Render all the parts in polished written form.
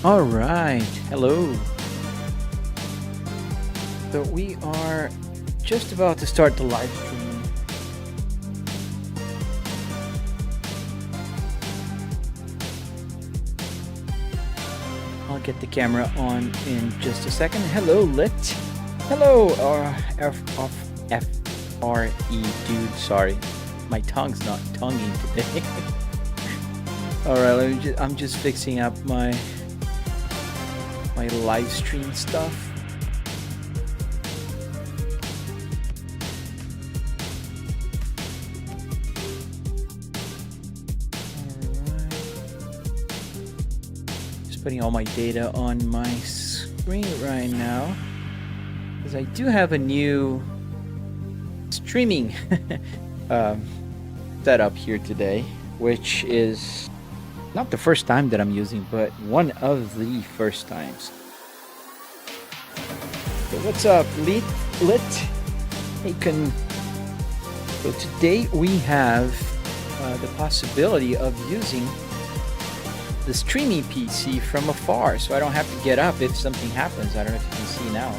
All right, hello. So we are just about to start the live stream. I'll get the camera on in just a second. Hello, Lit. Hello, FRE dude. Sorry, my tongue's not tonguing today. All right, I'm just fixing up my live stream stuff. Putting all my data on my screen right now, because I do have a new streaming setup here today, which is not the first time that I'm using, but one of the first times. So what's up, Lit? Hey, so today we have the possibility of using the streaming PC from afar, so I don't have to get up if something happens. I don't know if you can see now,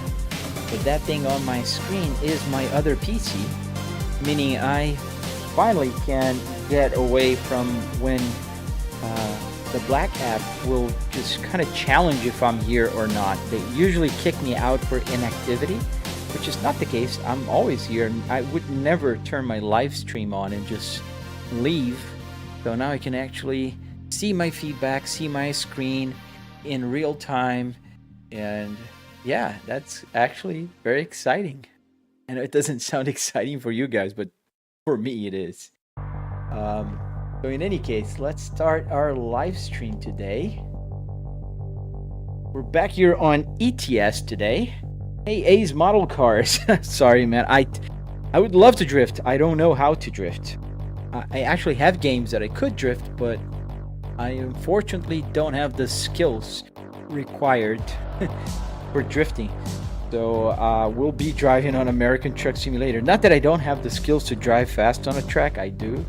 but that thing on my screen is my other PC, meaning I finally can get away from when the black app will just kind of challenge if I'm here or not. They usually kick me out for inactivity, which is not the case. I'm always here, and I would never turn my live stream on and just leave. So now I can actually see my feedback, see my screen in real time, and yeah, that's actually very exciting. I know it doesn't sound exciting for you guys, but for me it is. So in any case, let's start our live stream today. We're back here on ETS today. Hey, A's Model Cars. Sorry, man. I would love to drift. I don't know how to drift. I actually have games that I could drift, but I unfortunately don't have the skills required for drifting. So we'll be driving on American Truck Simulator. Not that I don't have the skills to drive fast on a track, I do,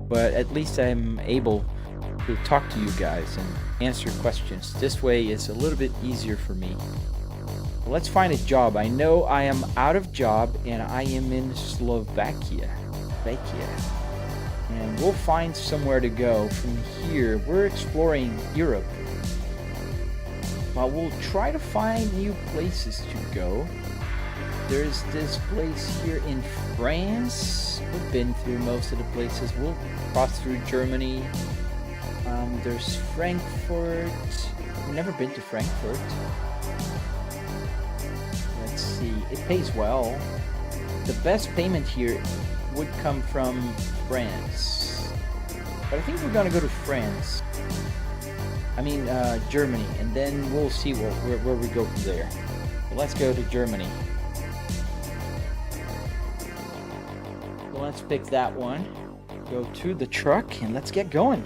but at least I'm able to talk to you guys and answer questions. This way is a little bit easier for me. Let's find a job. I know I am out of job and I am in Slovakia. And we'll find somewhere to go from here. We're exploring Europe. Well, we'll try to find new places to go. There's this place here in France. We've been through most of the places. We'll cross through Germany. There's Frankfurt. I've never been to Frankfurt. Let's see. It pays well. The best payment here would come from France, but I think we're gonna go to France. I mean Germany, and then we'll see where we go from there. So let's go to Germany. So let's pick that one. Go to the truck and let's get going.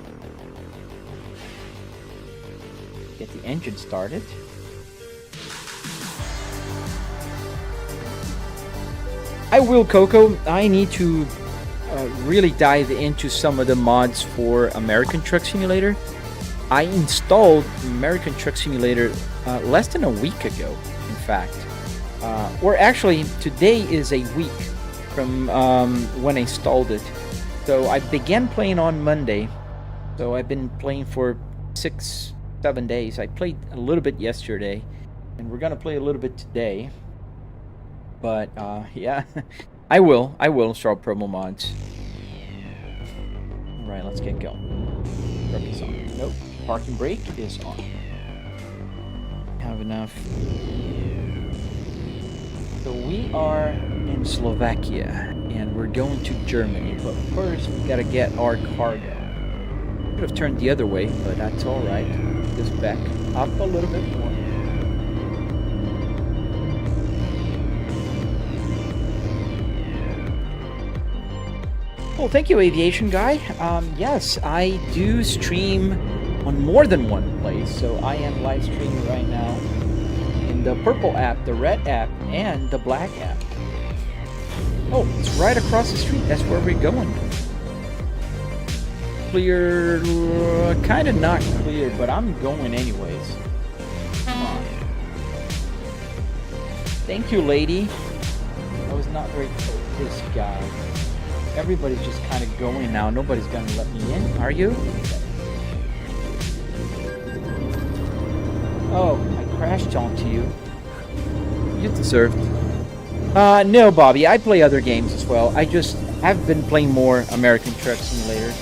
Get the engine started. I will, Coco. I need to really dive into some of the mods for American Truck Simulator. I installed American Truck Simulator less than a week ago, in fact. Or actually, today is a week from when I installed it. So I began playing on Monday. So I've been playing for 6-7 days. I played a little bit yesterday, and we're gonna play a little bit today. But yeah, I will install promo mods. All right, let's get going. Truck is on. Nope. Parking brake is on. Have enough. So we are in Slovakia and we're going to Germany. But first, we gotta get our cargo. Could have turned the other way, but that's all right. Just back up a little bit more. Well, thank you, Aviation Guy. Yes, I do stream on more than one place, so I am live streaming right now in the purple app, the red app, and the black app. Oh, it's right across the street. That's where we're going. Clear, kind of not clear, but I'm going anyways. Thank you, lady. I was not very close to this guy. Everybody's just kind of going now. Nobody's gonna let me in, are you? Oh, I crashed onto you. You deserved. No, Bobby. I play other games as well. I just have been playing more American Truck Simulator.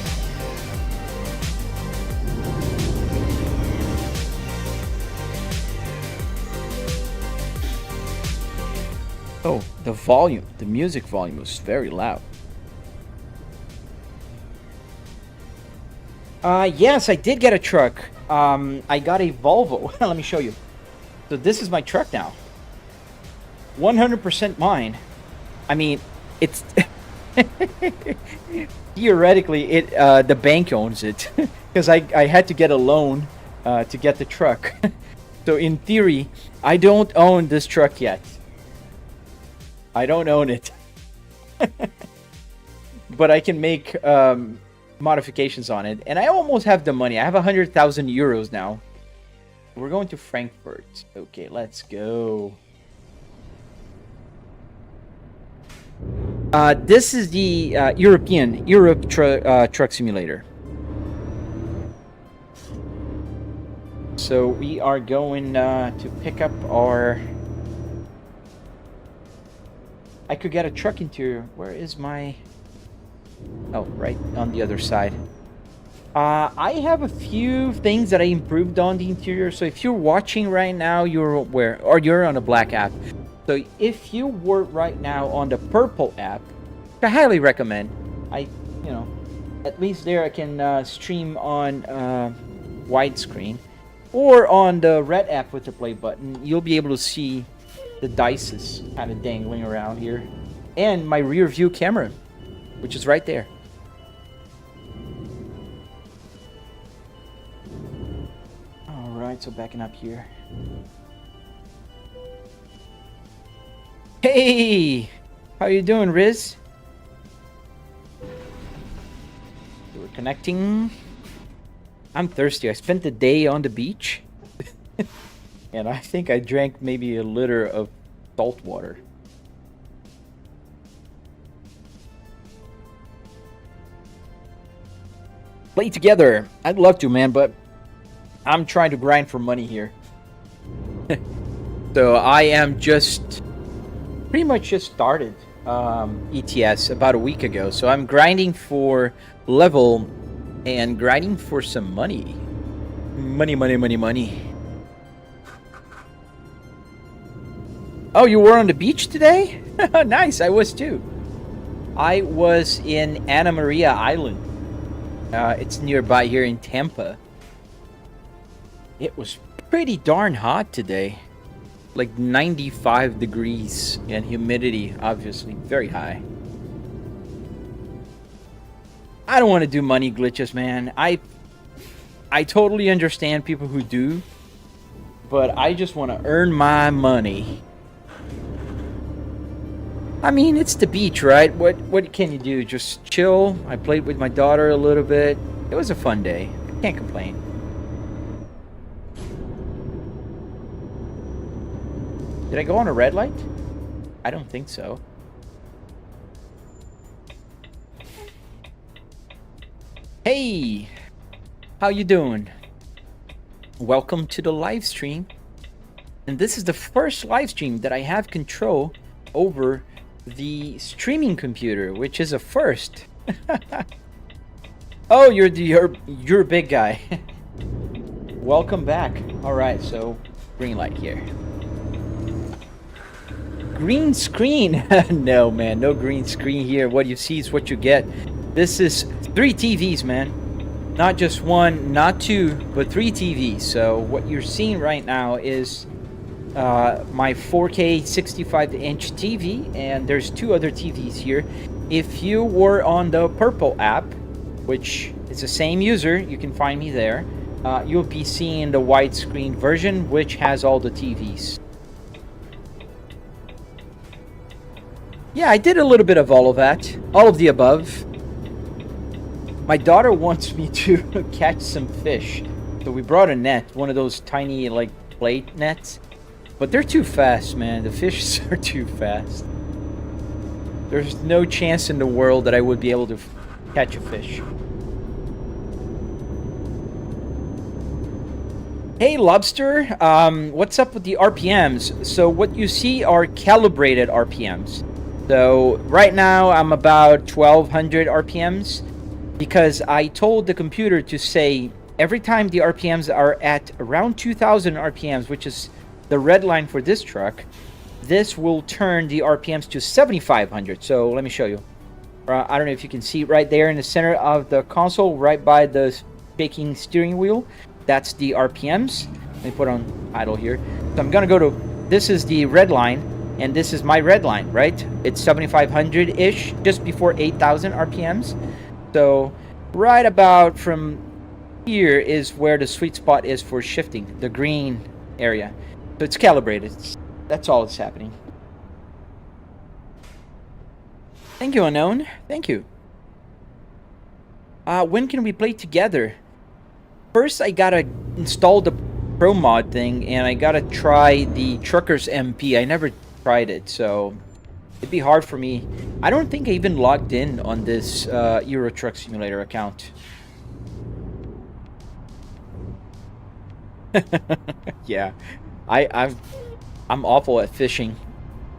Oh, the volume. The music volume was very loud. Yes, I did get a truck. I got a Volvo. Let me show you. So this is my truck now. 100% mine. I mean, it's theoretically it the bank owns it because I had to get a loan to get the truck. So in theory, I don't own this truck yet. I don't own it. But I can make modifications on it, and I almost have the money. I have 100,000 euros now. We're going to Frankfurt. Okay, let's go. This is the Europe Truck Simulator. So we are going to pick up our... I could get a truck interior. Where is my... Oh, right on the other side. I have a few things that I improved on the interior. So if you're watching right now, you're where? Or you're on a black app. So if you were right now on the purple app, which I highly recommend. At least there I can stream on widescreen. Or on the red app with the play button, you'll be able to see the dices kind of dangling around here. And my rear view camera, which is right there. Alright, so backing up here. Hey! How you doing, Riz? We're connecting. I'm thirsty. I spent the day on the beach. And I think I drank maybe a liter of salt water. Play together. I'd love to, man, but I'm trying to grind for money here. So I am just pretty much just started ETS about a week ago. So I'm grinding for level and grinding for some money. Money. Oh, you were on the beach today? Nice, I was too. I was in Anna Maria Island. It's nearby here in Tampa. It was pretty darn hot today. Like 95 degrees and humidity, obviously, very high. I don't want to do money glitches, man. I totally understand people who do, but I just want to earn my money. I mean, it's the beach, right? What can you do? Just chill. I played with my daughter a little bit. It was a fun day. I can't complain. Did I go on a red light? I don't think so. Hey! How you doing? Welcome to the live stream. And this is the first live stream that I have control over the streaming computer, which is a first. Oh, you're a big guy. Welcome back. All right, so green light here. Green screen. No, man, no green screen here. What you see is what you get. This is 3 TVs, man. Not just one, not two, but 3 TVs. So what you're seeing right now is my 4K 65-inch TV, and there's 2 other TVs here. If you were on the purple app, which is the same user, you can find me there, you'll be seeing the widescreen version, which has all the TVs. Yeah, I did a little bit of all of that. All of the above. My daughter wants me to catch some fish. So we brought a net, one of those tiny, like, plate nets. But they're too fast, man. The fishes are too fast. There's no chance in the world that I would be able to catch a fish. Hey, Lobster. What's up with the RPMs? So what you see are calibrated RPMs. So right now I'm about 1200 RPMs because I told the computer to say every time the RPMs are at around 2000 RPMs, which is the red line for this truck, this will turn the RPMs to 7500. So let me show you. I don't know if you can see right there in the center of the console, right by the shaking steering wheel. That's the RPMs. Let me put on idle here. So I'm gonna go to, this is the red line, and this is my red line, right? It's 7,500-ish, just before 8,000 RPMs. So right about from here is where the sweet spot is for shifting, the green area. So it's calibrated. That's all that's happening. Thank you, Unknown. Thank you. When can we play together? First, I gotta install the Pro Mod thing, and I gotta try the Truckers MP. I never tried it, so it'd be hard for me. I don't think I even logged in on this Euro Truck Simulator account. Yeah, I'm awful at fishing.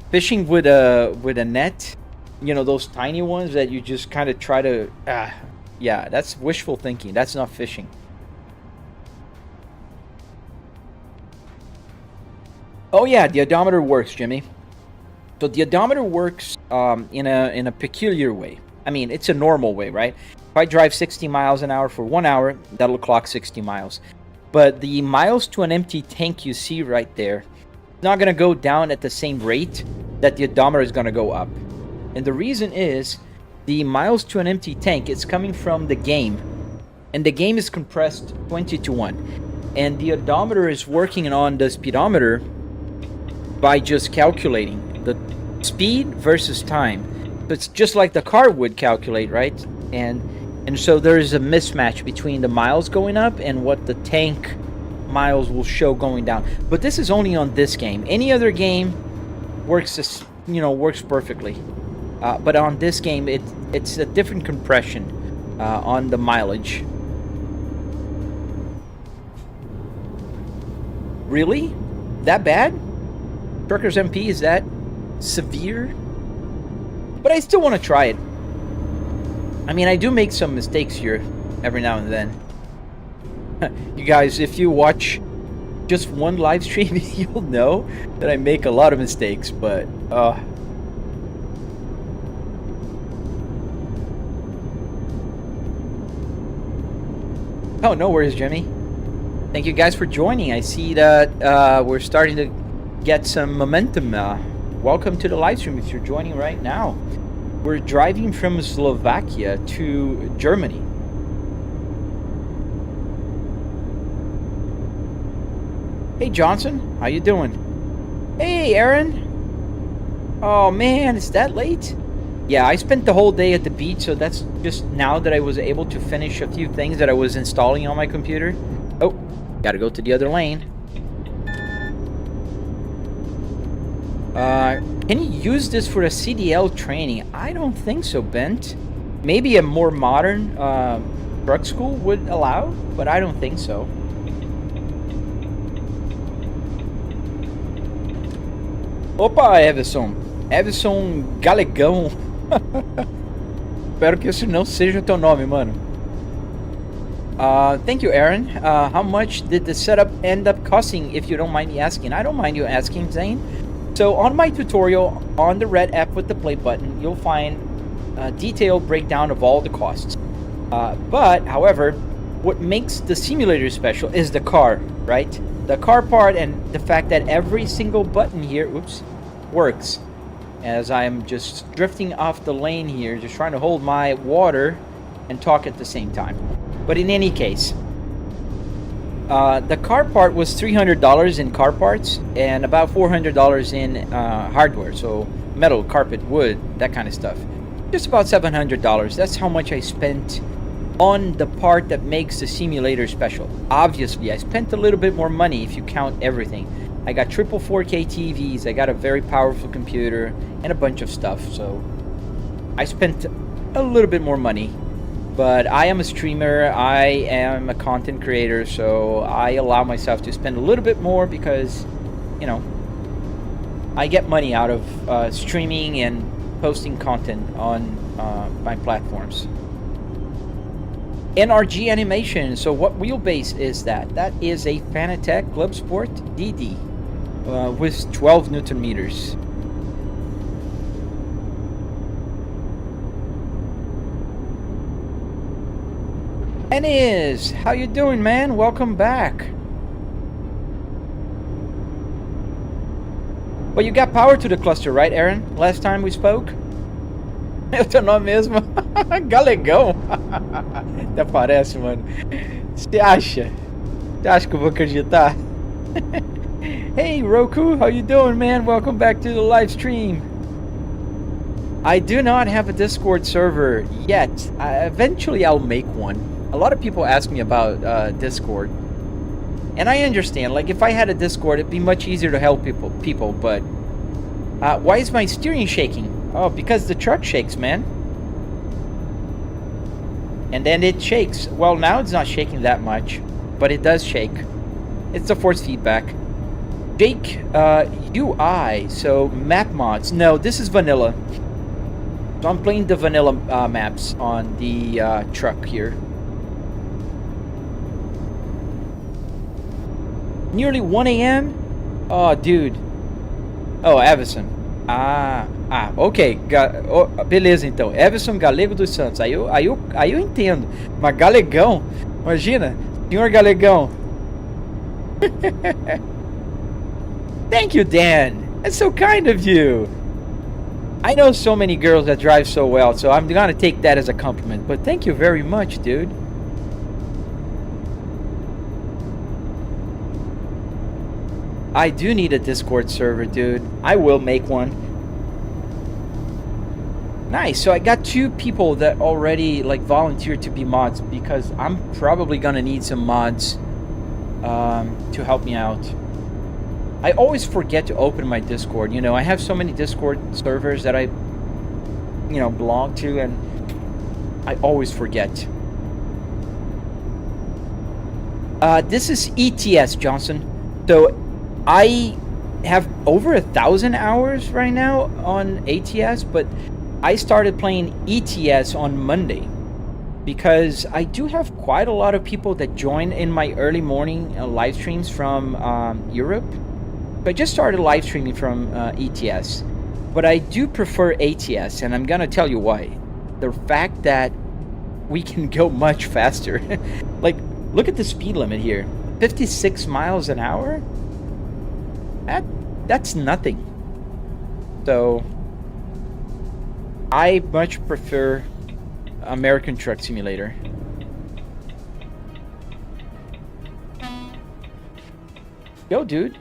Fishing with a net, you know, those tiny ones that you just kind of try to. Yeah, that's wishful thinking. That's not fishing. Oh yeah, the odometer works, Jimmy. So the odometer works in a peculiar way. I mean, it's a normal way, right? If I drive 60 miles an hour for 1 hour, that'll clock 60 miles. But the miles to an empty tank you see right there, it's not going to go down at the same rate that the odometer is going to go up. And the reason is the miles to an empty tank is coming from the game. And the game is compressed 20 to 1. And the odometer is working on the speedometer by just calculating the speed versus time. So it's just like the car would calculate, right? And so there is a mismatch between the miles going up and what the tank miles will show going down. But this is only on this game. Any other game works, works perfectly. But on this game, it's a different compression on the mileage. Really? That bad? Truckers MP, is that severe? But I still want to try it. I mean, I do make some mistakes here every now and then. You guys, if you watch just one live stream, you'll know that I make a lot of mistakes, but oh no worries, Jimmy. Thank you guys for joining. I see that we're starting to get some momentum. Welcome to the live stream if you're joining right now. We're driving from Slovakia to Germany. Hey Johnson, how you doing? Hey Aaron. Oh man, it's that late? Yeah, I spent the whole day at the beach, so that's just now that I was able to finish a few things that I was installing on my computer. Oh, gotta go to the other lane. Can you use this for a CDL training? I don't think so, Bent. Maybe a more modern truck school would allow, but I don't think so. Opa, Everson. Everson Galegão. Espero que esse não seja teu nome, mano. Thank you, Aaron. How much did the setup end up costing, if you don't mind me asking? I don't mind you asking, Zane. So on my tutorial on the red app with the play button, you'll find a detailed breakdown of all the costs. But, however, what makes the simulator special is the car, right? The car part and the fact that every single button here, works. As I'm just drifting off the lane here, just trying to hold my water and talk at the same time. But in any case, the car part was $300 in car parts and about $400 in hardware, so metal, carpet, wood, that kind of stuff. Just about $700. That's how much I spent on the part that makes the simulator special. Obviously, I spent a little bit more money if you count everything. I got triple 4K TVs. I got a very powerful computer and a bunch of stuff. So I spent a little bit more money. But I am a streamer, I am a content creator, so I allow myself to spend a little bit more because, you know, I get money out of streaming and posting content on my platforms. NRG animation, so what wheelbase is that? That is a Fanatec Club Sport DD with 12 Newton meters. Ennis, how you doing, man? Welcome back. Well, you got power to the cluster, right, Aaron? Last time we spoke? Eu teu nome mesmo? Galegão. Até parece, mano. Você acha? Você acha que eu vou acreditar? Hey, Roku, how you doing, man? Welcome back to the live stream. I do not have a Discord server yet. Eventually, I'll make one. A lot of people ask me about Discord, and I understand. Like, if I had a Discord, it'd be much easier to help people. But why is my steering shaking? Oh, because the truck shakes, man. And then it shakes. Well, now it's not shaking that much, but it does shake. It's the force feedback. Jake, UI, so map mods. No, this is vanilla. So I'm playing the vanilla maps on the truck here. Nearly 1 a.m. Oh, dude. Oh, Everson. Ok. Beleza, então. Everson Galego dos Santos. Aí eu entendo. Mas Galegão, imagina, senhor Galegão. Thank you, Dan. That's so kind of you. I know so many girls that drive so well, so I'm gonna take that as a compliment. But thank you very much, dude. I do need a Discord server, dude. I will make one. Nice. So I got 2 people that already like volunteered to be mods because I'm probably gonna need some mods to help me out. I always forget to open my Discord. You know, I have so many Discord servers that I, you know, belong to, and I always forget. This is ETS, Johnson. So I have over 1,000 hours right now on ATS, but I started playing ETS on Monday because I do have quite a lot of people that join in my early morning live streams from Europe. I just started live streaming from ETS, but I do prefer ATS, and I'm gonna tell you why. The fact that we can go much faster. Like, look at the speed limit here. 56 miles an hour? That's nothing. So I much prefer American Truck Simulator. Yo, dude.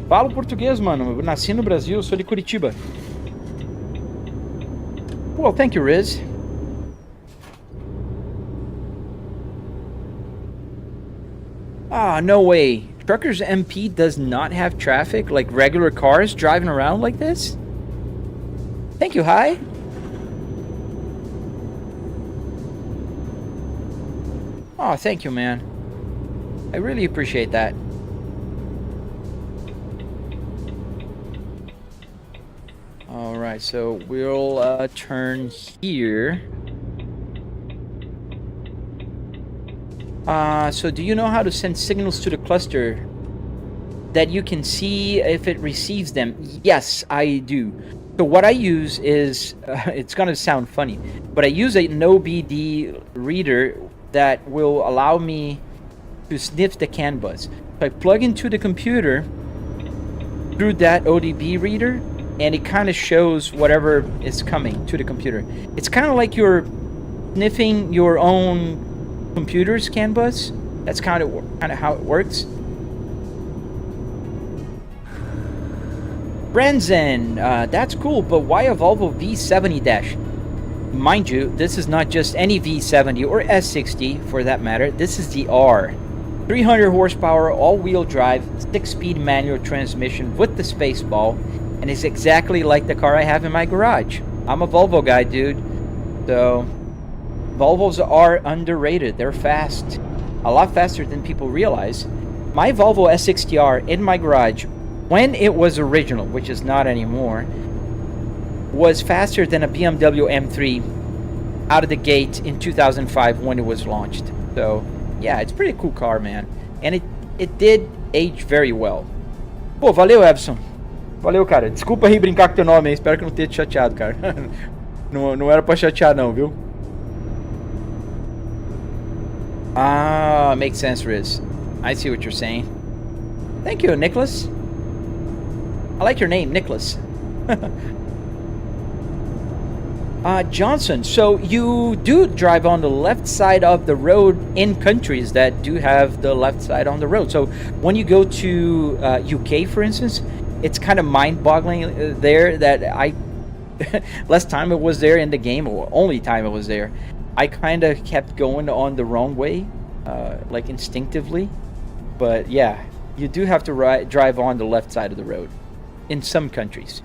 Falo português, mano. Eu nasci no Brasil, sou de Curitiba. Well, thank you, Riz. Ah, no way. Truckers MP does not have traffic like regular cars driving around like this? Thank you, hi. Oh, thank you, man. I really appreciate that. Alright, so we'll turn here. So do you know how to send signals to the cluster that you can see if it receives them? Yes, I do. So what I use is, it's gonna sound funny, but I use a no-BD reader that will allow me to sniff the CAN bus. So I plug into the computer through that ODB reader, and it kind of shows whatever is coming to the computer. It's kind of like you're sniffing your own computer's CAN bus. That's kind of how it works. Brenzen, that's cool, but why a Volvo V70 dash? Mind you, this is not just any V70 or S60 for that matter. This is the R. 300 horsepower, all-wheel drive, 6-speed manual transmission with the Spaceball, and it's exactly like the car I have in my garage. I'm a Volvo guy, dude. So, Volvos are underrated. They're fast. A lot faster than people realize. My Volvo S60R in my garage, when it was original, which is not anymore, was faster than a BMW M3 out of the gate in 2005 when it was launched. So, yeah, it's a pretty cool car, man. And it did age very well. Pô, valeu, Ebson. Valeu, cara. Desculpa aí brincar com teu nome, hein? Espero que não tenha te chateado, cara. não era pra chatear, não, viu? Ah, makes sense, Riz. I see what you're saying. Thank you, Nicholas. I like your name, Nicholas. Johnson, so you do drive on the left side of the road in countries that do have the left side on the road. So when you go to UK, for instance, it's kind of mind-boggling there that last time it was there in the game, or only time it was there, I kind of kept going on the wrong way, like instinctively. But yeah, you do have to drive on the left side of the road in some countries.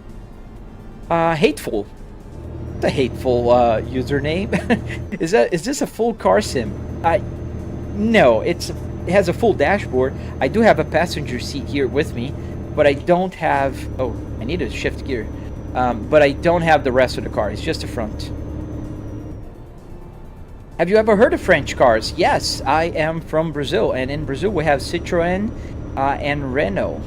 Hateful. The hateful username. Is this a full car sim? No, it has a full dashboard. I do have a passenger seat here with me, but I don't have. Oh, I need to shift gear. But I don't have the rest of the car. It's just the front. Have you ever heard of French cars? Yes, I am from Brazil, and in Brazil we have Citroën and Renault.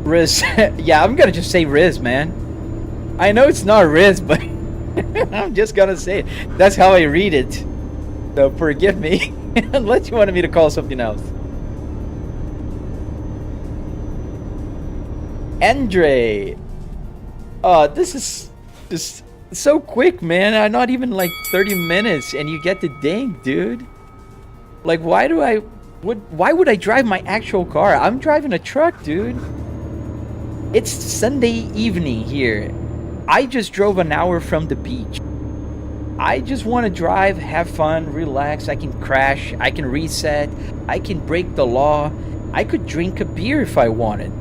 Riz. Yeah, I'm gonna just say Riz, man. I know it's not Riz, but I'm just gonna say it. That's how I read it. So forgive me unless you wanted me to call something else. Andre. Oh, this is just so quick, man. I'm not even like 30 minutes and you get the ding, dude. Like, why would I drive my actual car? I'm driving a truck, dude. It's Sunday evening here. I just drove an hour from the beach. I just want to drive, have fun, relax. I can crash, I can reset, I can break the law. I could drink a beer if I wanted.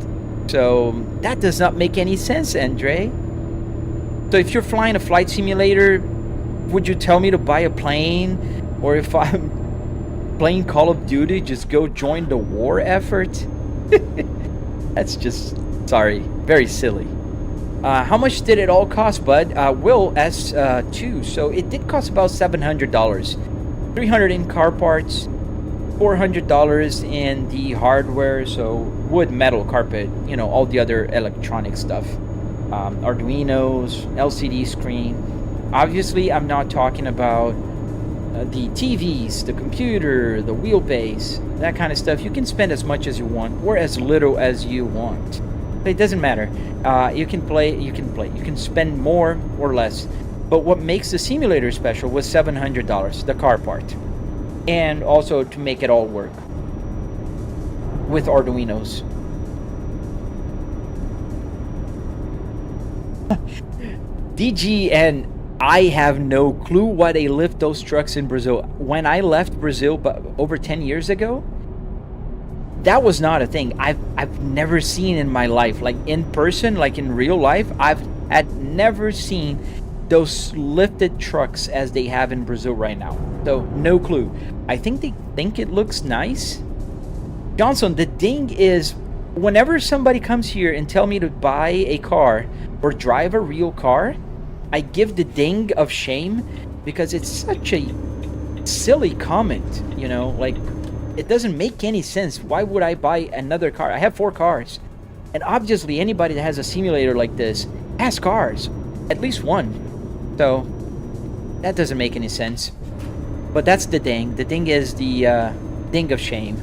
So that does not make any sense, Andre. So if you're flying a flight simulator, would you tell me to buy a plane? Or if I'm playing Call of Duty, just go join the war effort? That's just... sorry, very silly. How much did it all cost, bud? Will S2. So it did cost about $700. $300 in car parts, $400 in the hardware, so wood, metal, carpet, you know, all the other electronic stuff. Arduinos, LCD screen. Obviously, I'm not talking about the TVs, the computer, the wheelbase, that kind of stuff. You can spend as much as you want or as little as you want. It doesn't matter. You can play. You can spend more or less. But what makes the simulator special was $700, the car part, and also to make it all work with Arduinos. DG and I have no clue why they lift those trucks in Brazil. When I left Brazil over 10 years ago, that was not a thing. I've never seen in my life, like in person, like in real life. I've never seen those lifted trucks as they have in Brazil right now. So no clue. I think they think it looks nice. Johnson, the ding is whenever somebody comes here and tell me to buy a car or drive a real car, I give the ding of shame because it's such a silly comment, you know, like it doesn't make any sense. Why would I buy another car? I have 4 cars. And obviously anybody that has a simulator like this has cars. At least one. So that doesn't make any sense. But that's the ding. The ding is the ding of shame.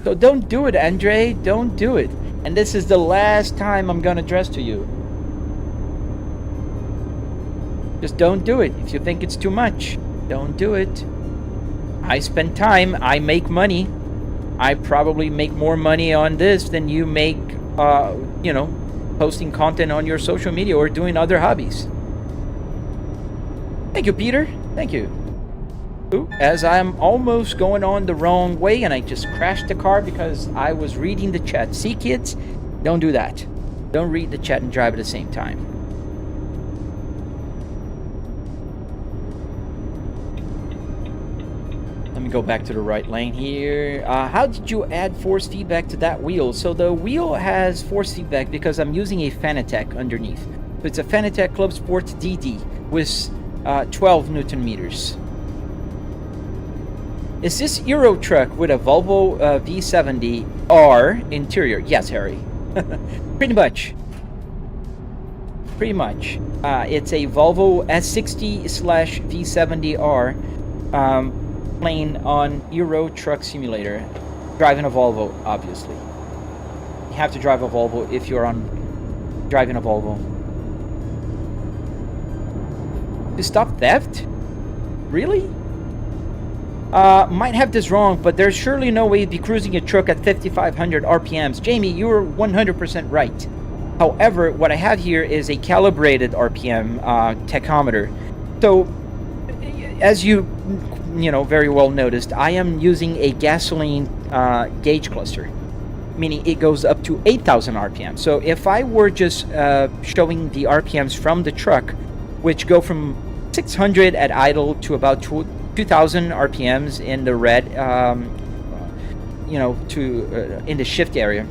So don't do it, Andre. Don't do it. And this is the last time I'm gonna address to you. Just don't do it. If you think it's too much, don't do it. I spend time, I make money. I probably make more money on this than you make, you know, posting content on your social media or doing other hobbies. Thank you, Peter. Thank you. Ooh, as I'm almost going on the wrong way and I just crashed the car because I was reading the chat. See, kids, don't do that. Don't read the chat and drive at the same time. Let me go back to the right lane here. How did you add force feedback to that wheel? So the wheel has force feedback because I'm using a Fanatec underneath. So it's a Fanatec Club Sport DD with 12 Newton meters. Is this Euro truck with a Volvo V70R interior? Yes, Harry. Pretty much. Pretty much. It's a Volvo S60/V70R playing on Euro Truck Simulator. Driving a Volvo, obviously. You have to drive a Volvo if you're on driving a Volvo. To stop theft? Really? Might have this wrong, but there's surely no way to be cruising a truck at 5,500 RPMs. Jamie, you're 100% right. However, what I have here is a calibrated RPM tachometer. So, as you know, very well noticed, I am using a gasoline gauge cluster, meaning it goes up to 8,000 RPM. So if I were just showing the RPMs from the truck, which go from 600 at idle to about 2,000 RPMs in the red, you know, to in the shift area,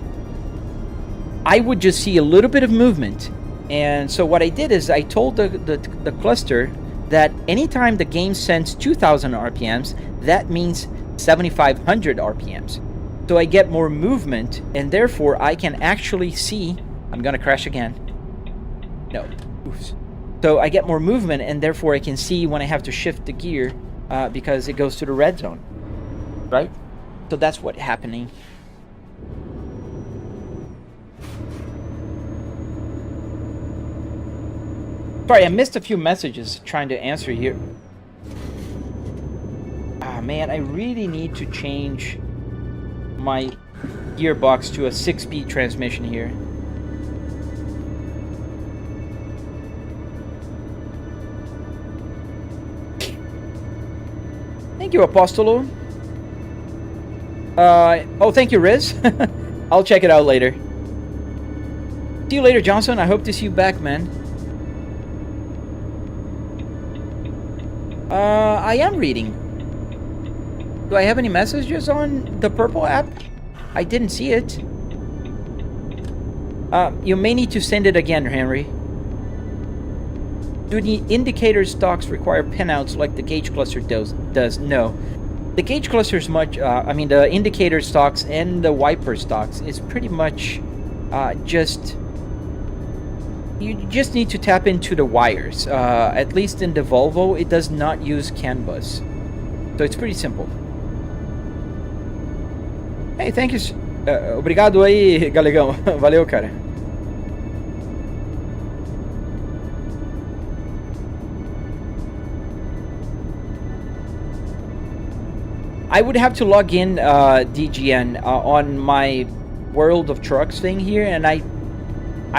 I would just see a little bit of movement. And so what I did is I told the cluster that anytime the game sends 2,000 RPMs, that means 7,500 RPMs. So I get more movement, and therefore I can actually see. I'm gonna crash again. No. Oops. So I get more movement, and therefore I can see when I have to shift the gear because it goes to the red zone, right? So that's what's happening. Sorry, I missed a few messages trying to answer here. Ah, man, I really need to change my gearbox to a 6-speed transmission here. Thank you, Apostolo. Oh, thank you, Riz. I'll check it out later. See you later, Johnson. I hope to see you back, man. I am reading. Do I have any messages on the purple app? I didn't see it. You may need to send it again, Henry. Do the indicator stocks require pinouts like the gauge cluster does? No. The gauge cluster is much, I mean the indicator stocks and the wiper stocks is pretty much you just need to tap into the wires. At least in the Volvo, it does not use CAN bus. So it's pretty simple. Hey, thank you. Obrigado aí, Galegão. Valeu, cara. I would have to log in DGN on my World of Trucks thing here, and I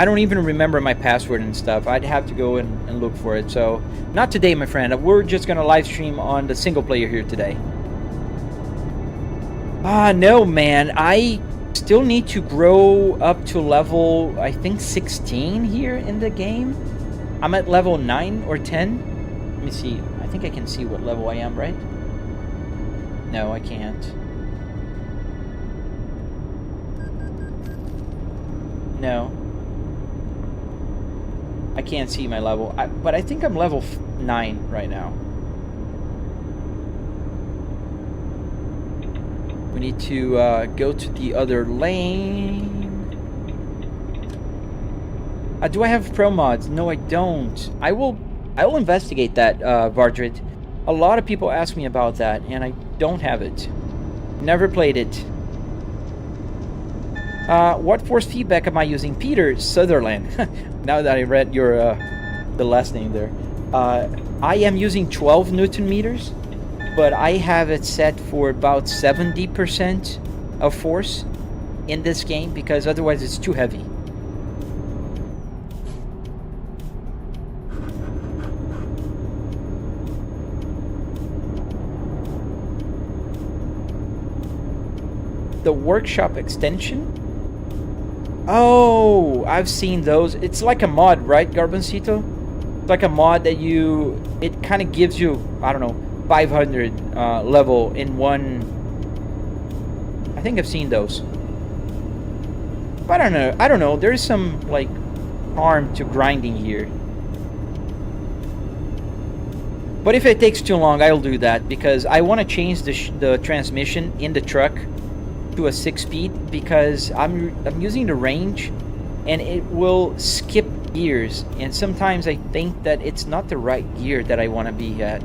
don't even remember my password and stuff. I'd have to go and look for it. So, not today, my friend. We're just gonna live stream on the single player here today. No, man. I still need to grow up to level, I think, 16 here in the game. I'm at level 9 or 10. Let me see. I think I can see what level I am, right? No, I can't. No. I can't see my level. But I think I'm level 9 right now. We need to go to the other lane. Do I have pro mods? No, I don't. I will investigate that, Vardrid. A lot of people ask me about that, and I don't have it. Never played it. What force feedback am I using? Peter Sutherland. Now that I read your the last name there. I am using 12 Newton meters, but I have it set for about 70%. of force in this game because otherwise it's too heavy. The workshop extension? Oh, I've seen those. It's like a mod, right, Garbancito? It's like a mod that it kind of gives you, I don't know, 500 level in one. I think I've seen those. But I don't know. There's some like harm to grinding here. But if it takes too long, I'll do that because I want to change the transmission in the truck to a 6-speed because I'm using the range and it will skip gears, and sometimes I think that it's not the right gear that I want to be at.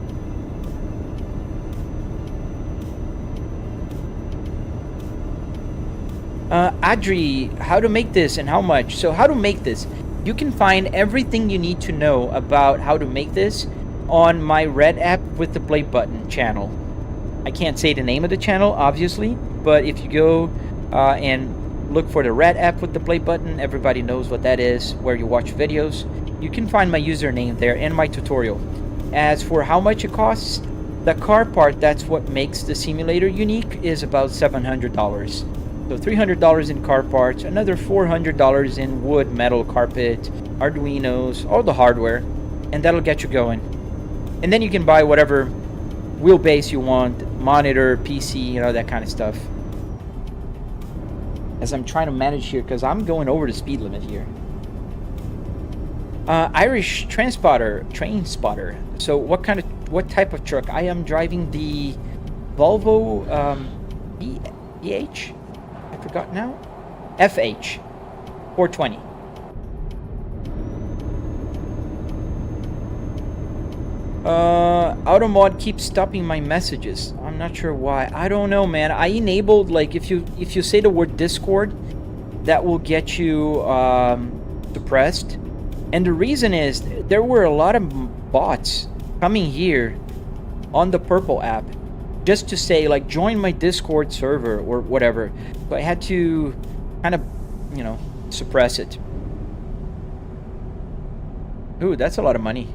Adri, how to make this and how much? So how to make this, you can find everything you need to know about how to make this on my red app with the play button channel. I can't say the name of the channel obviously, but if you go and look for the red app with the play button, everybody knows what that is, where you watch videos. You can find my username there and my tutorial. As for how much it costs, the car part, that's what makes the simulator unique, is about $700. So $300 in car parts, another $400 in wood, metal, carpet, Arduinos, all the hardware, and that'll get you going. And then you can buy whatever wheelbase you want, monitor, PC, you know, that kind of stuff. As I'm trying to manage here, because I'm going over the speed limit here. Irish train spotter. So what type of truck? I am driving the Volvo EH? I forgot now. FH 420. Automod keeps stopping my messages. I'm not sure why. I don't know, man. I enabled, like, if you say the word Discord, that will get you suppressed. And the reason is there were a lot of bots coming here on the Purple app just to say, like, join my Discord server or whatever. So I had to kind of, you know, suppress it. Ooh, that's a lot of money.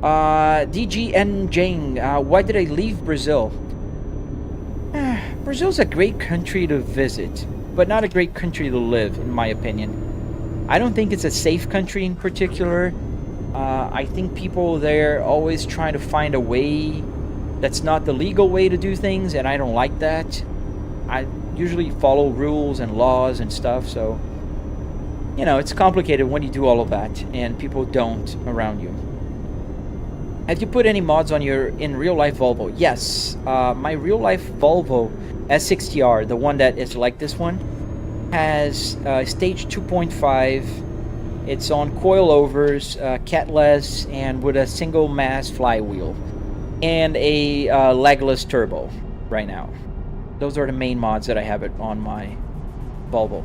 DG and Jane, why did I leave Brazil? Brazil's a great country to visit, but not a great country to live, in my opinion. I don't think it's a safe country in particular. I think people there are always trying to find a way that's not the legal way to do things, and I don't like that. I usually follow rules and laws and stuff, so, you know, it's complicated when you do all of that, and people don't around you. Have you put any mods on your in real life Volvo? Yes, my real life Volvo S60R, the one that is like this one, has stage 2.5. It's on coilovers, catless, and with a single mass flywheel, and a legless turbo right now. Those are the main mods that I have it on my Volvo.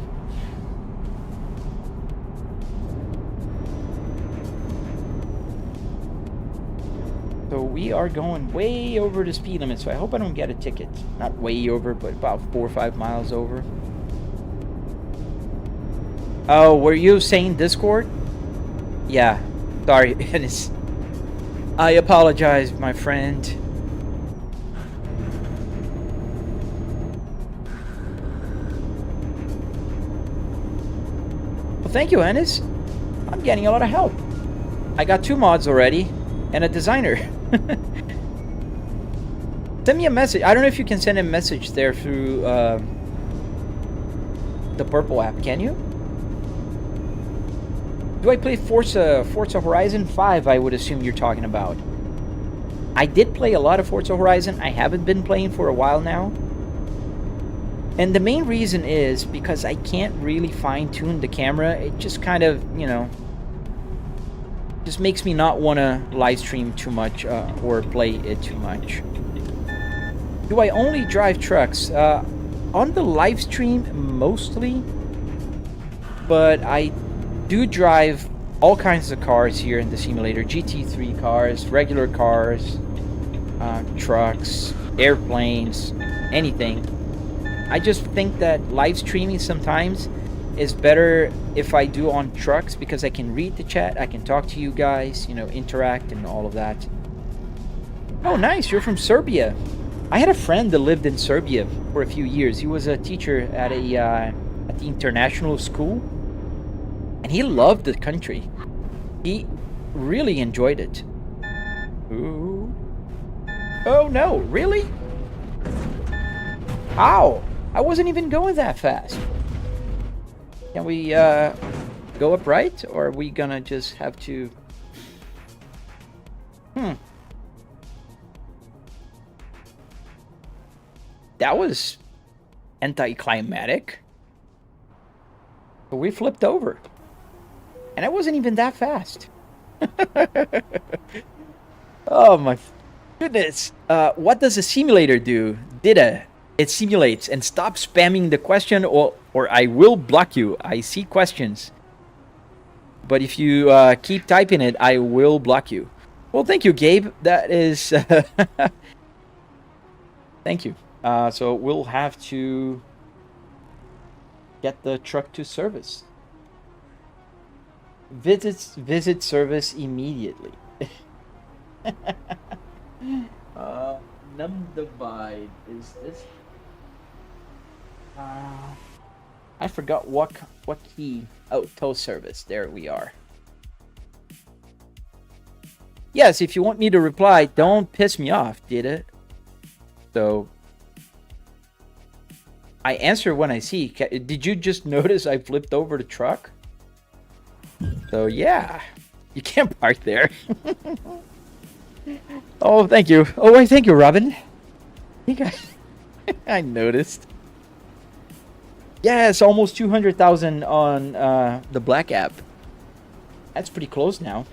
So we are going way over the speed limit, so I hope I don't get a ticket. Not way over, but about 4 or 5 miles over. Oh, were you saying Discord? Yeah. Sorry, Ennis. I apologize, my friend. Well, thank you, Ennis. I'm getting a lot of help. I got 2 mods already, and a designer. Send me a message. I don't know if you can send a message there through the Purple app. Can you? Do I play Forza Horizon 5, I would assume you're talking about. I did play a lot of Forza Horizon. I haven't been playing for a while now. And the main reason is because I can't really fine-tune the camera. It just kind of, you know, just makes me not want to live stream too much or play it too much. Do I only drive trucks? On the live stream, mostly. But I do drive all kinds of cars here in the simulator. GT3 cars, regular cars, trucks, airplanes, anything. I just think that live streaming sometimes is better if I do on trucks, because I can read the chat, I can talk to you guys, you know, interact and all of that. Oh, nice. You're from Serbia. I had a friend that lived in Serbia for a few years. He was a teacher at the international school, and he loved the country. He really enjoyed it. Ooh. Oh no, really? How? I wasn't even going that fast. Can we go up right, or are we gonna just have to... That was anticlimactic. But we flipped over. And I wasn't even that fast. Oh my goodness. What does a simulator do? It simulates. And stop spamming the question, or I will block you. I see questions. But if you keep typing it, I will block you. Well, thank you, Gabe. That is... Thank you. So we'll have to get the truck to service. Visit service immediately. Num divide is this? I forgot what key. Oh, tow service. There we are. Yes, if you want me to reply, don't piss me off, did it? So I answer when I see. Did you just notice I flipped over the truck? So yeah, you can't park there. Oh, thank you. Oh, wait, thank you, Robin. You guys, I noticed. Yeah, it's almost 200,000 on the Black app. That's pretty close now.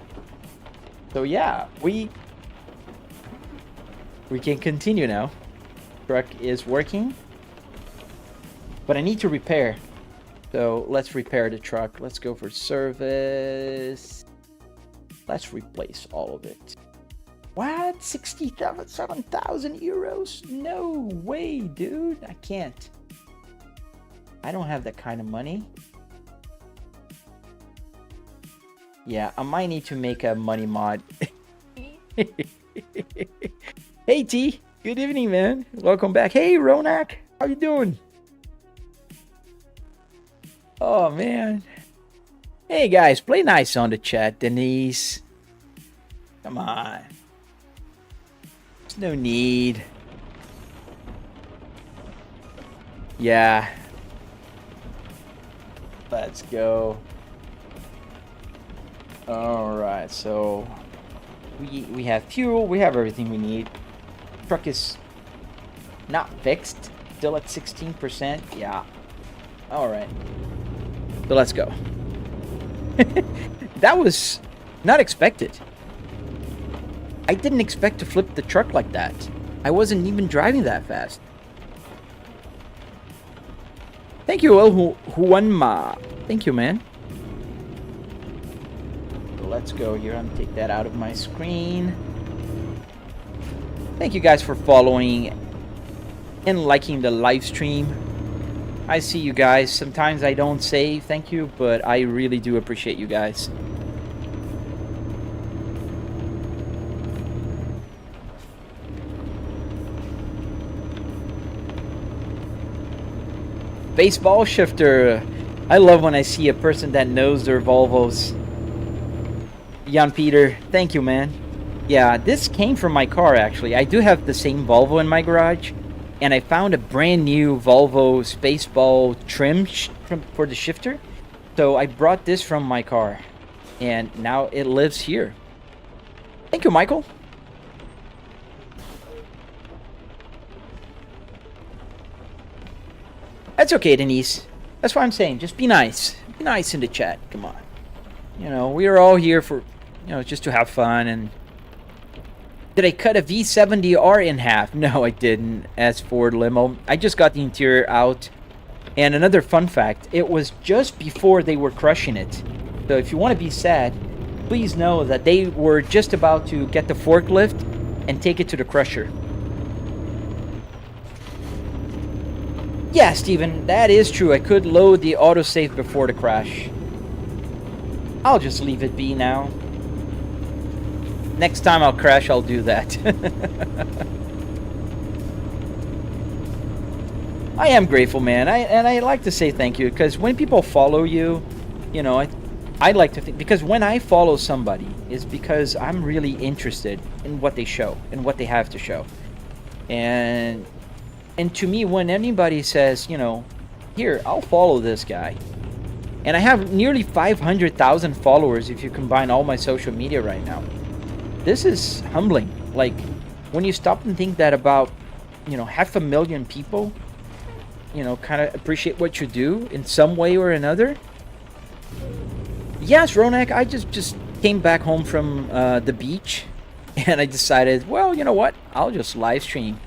So yeah, we can continue now. Truck is working. But I need to repair. So let's repair the truck. Let's go for service. Let's replace all of it. What? 67,000 euros? No way, dude. I can't. I don't have that kind of money. Yeah, I might need to make a money mod. Hey, T. Good evening, man. Welcome back. Hey, Ronak. How you doing? Oh, man. Hey, guys. Play nice on the chat, Denise. Come on. There's no need. Yeah. Let's go. All right. So we have fuel. We have everything we need. Truck is not fixed. Still at 16%. Yeah. All right. So let's go. That was not expected. I didn't expect to flip the truck like that. I wasn't even driving that fast. Thank you, El Juanma. Thank you, man. So let's go here. I'm gonna take that out of my screen. Thank you guys for following and liking the live stream. I see you guys. Sometimes I don't say thank you, but I really do appreciate you guys. Baseball shifter. I love when I see a person that knows their Volvos. Jan Peter, thank you, man. Yeah, this came from my car, actually. I do have the same Volvo in my garage. And I found a brand new Volvo Spaceball trim for the shifter. So I brought this from my car. And now it lives here. Thank you, Michael. That's okay, Denise. That's what I'm saying. Just be nice. Be nice in the chat. Come on. You know, we are all here for, just to have fun. And did I cut a V70R in half? No, I didn't. As Ford limo, I just got the interior out. And another fun fact, it was just before they were crushing it. So if you want to be sad, please know that they were just about to get the forklift and take it to the crusher. Yeah, Steven, that is true. I could load the autosave before the crash. I'll just leave it be now. Next time I'll crash, I'll do that. I am grateful, man. I like to say thank you, because when people follow you, you know, I like to think, because when I follow somebody, it's because I'm really interested in what they show and what they have to show. And to me, when anybody says, you know, here, I'll follow this guy. And I have nearly 500,000 followers if you combine all my social media right now. This is humbling. Like, when you stop and think that about, you know, 500,000 people, you know, kind of appreciate what you do in some way or another. Yes, Ronak, I just came back home from the beach, and I decided, well, you know what? I'll just live stream.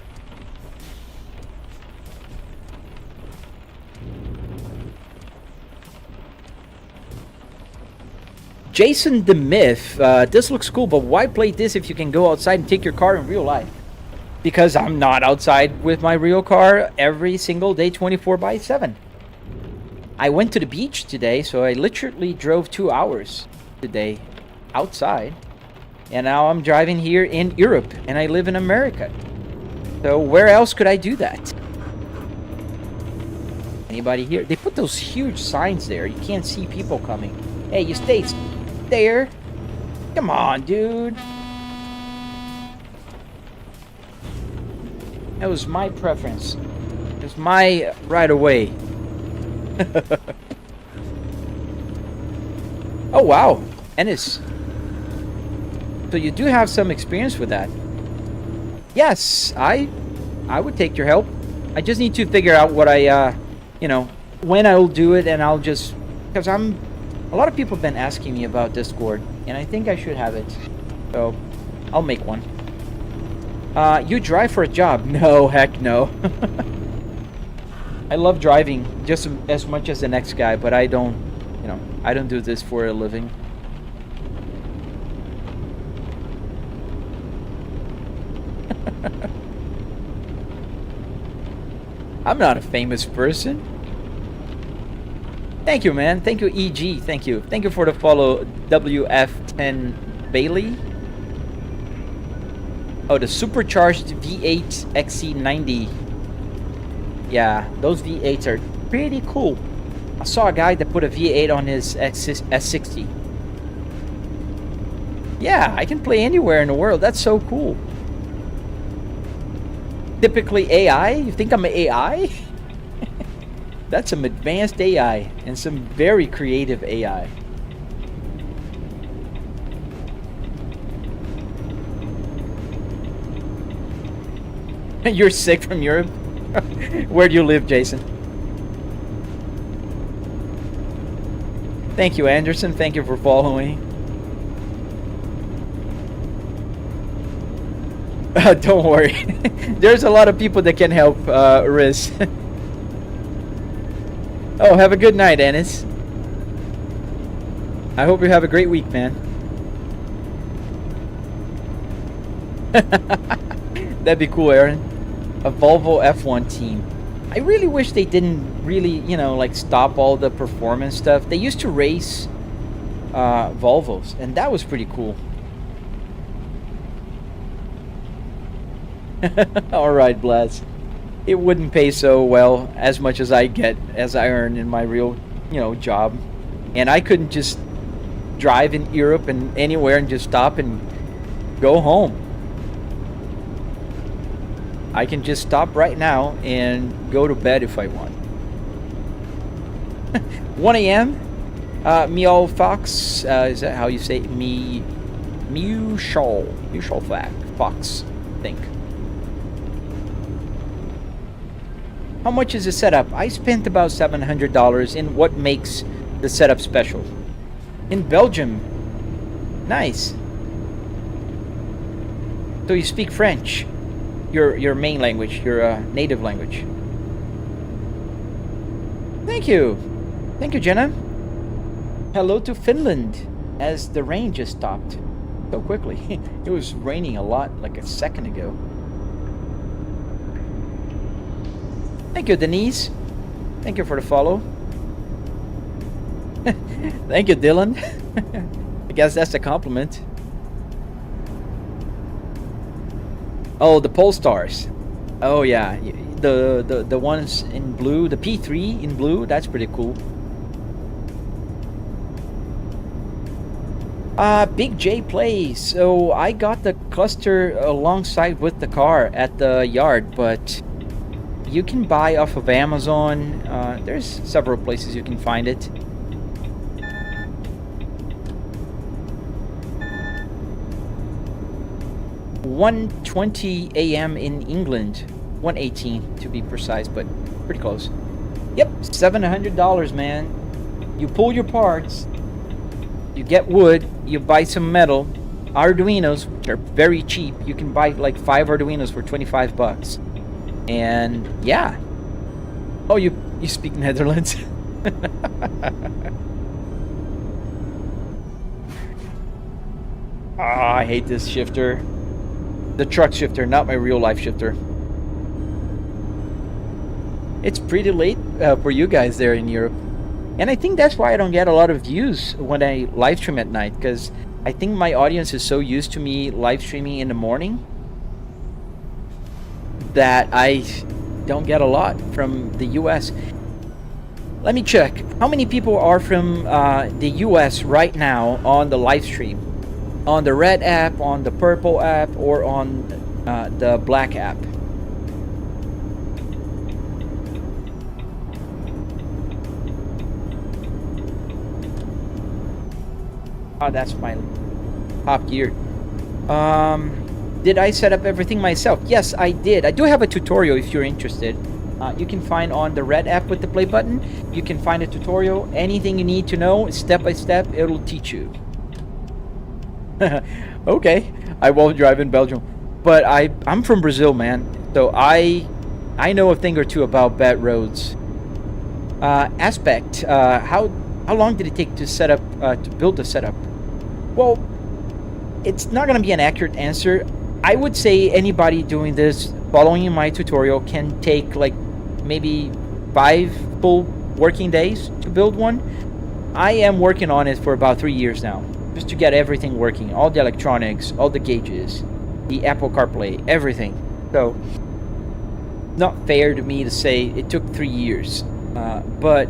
Jason the Myth, this looks cool, but why play this if you can go outside and take your car in real life? Because I'm not outside with my real car every single day, 24/7. I went to the beach today, so I literally drove 2 hours today outside. And now I'm driving here in Europe, and I live in America. So where else could I do that? Anybody here? They put those huge signs there. You can't see people coming. Hey, you stay there. Come on, dude. That was my preference. It was my right of way. Oh, wow. Ennis. So you do have some experience with that. Yes, I would take your help. I just need to figure out what I, you know, when I'll do it, and I'll just... Because a lot of people have been asking me about Discord, and I think I should have it. So, I'll make one. You drive for a job? No, heck no. I love driving just as much as the next guy, but I don't, you know, I don't do this for a living. I'm not a famous person. Thank you, man. Thank you, EG. Thank you. Thank you for the follow, WF10 Bailey. Oh, the supercharged V8 XC90. Yeah, those V8s are pretty cool. I saw a guy that put a V8 on his S60. Yeah, I can play anywhere in the world. That's so cool. Typically AI? You think I'm an AI? That's some advanced AI and some very creative AI. You're sick from Europe? Where do you live, Jason? Thank you, Anderson. Thank you for following. Don't worry. There's a lot of people that can help, Riz. Oh, have a good night, Ennis. I hope you have a great week, man. That'd be cool, Aaron. A Volvo F1 team. I really wish they didn't really, you know, like stop all the performance stuff. They used to race Volvos, and that was pretty cool. Alright, Blaz. It wouldn't pay so well as much as I earn in my real, you know, job. And I couldn't just drive in Europe and anywhere and just stop and go home. I can just stop right now and go to bed if I want. 1 a.m. Meow Fox. Is that how you say it? Mew Shaw Fox, I think. How much is the setup? I spent about $700 in what makes the setup special. In Belgium. Nice. So you speak French. Your main language, your native language. Thank you. Thank you, Jenna. Hello to Finland, as the rain just stopped so quickly. It was raining a lot like a second ago. Thank you, Denise. Thank you for the follow. Thank you, Dylan. I guess that's a compliment. Oh, the Polestars. Oh yeah, the ones in blue, the P3 in blue. That's pretty cool. Big J Plays. So I got the cluster alongside with the car at the yard, but you can buy off of Amazon. There's several places you can find it. $1:20 a.m. in England, 1:18 to be precise, but pretty close. Yep, $700, man. You pull your parts, you get wood, you buy some metal, Arduinos, which are very cheap. You can buy like 5 Arduinos for 25 bucks. And yeah. Oh, you speak Netherlands. I hate this shifter. The truck shifter, not my real life shifter. It's pretty late for you guys there in Europe. And I think that's why I don't get a lot of views when I live stream at night, because I think my audience is so used to me live streaming in the morning that I don't get a lot from the US. Let me check. How many people are from the US right now on the live stream? On the red app, on the purple app, or on the black app? Oh, that's my top gear. Did I set up everything myself? Yes, I did. I do have a tutorial if you're interested. You can find on the red app with the play button. You can find a tutorial. Anything you need to know, step by step, it'll teach you. Okay, I won't drive in Belgium, but I'm from Brazil, man. So I know a thing or two about bad roads. Aspect. How long did it take to set up to build the setup? Well, it's not gonna be an accurate answer. I would say anybody doing this, following my tutorial, can take like maybe 5 full working days to build one. I am working on it for about 3 years now, just to get everything working, all the electronics, all the gauges, the Apple CarPlay, everything. So, not fair to me to say it took 3 years. But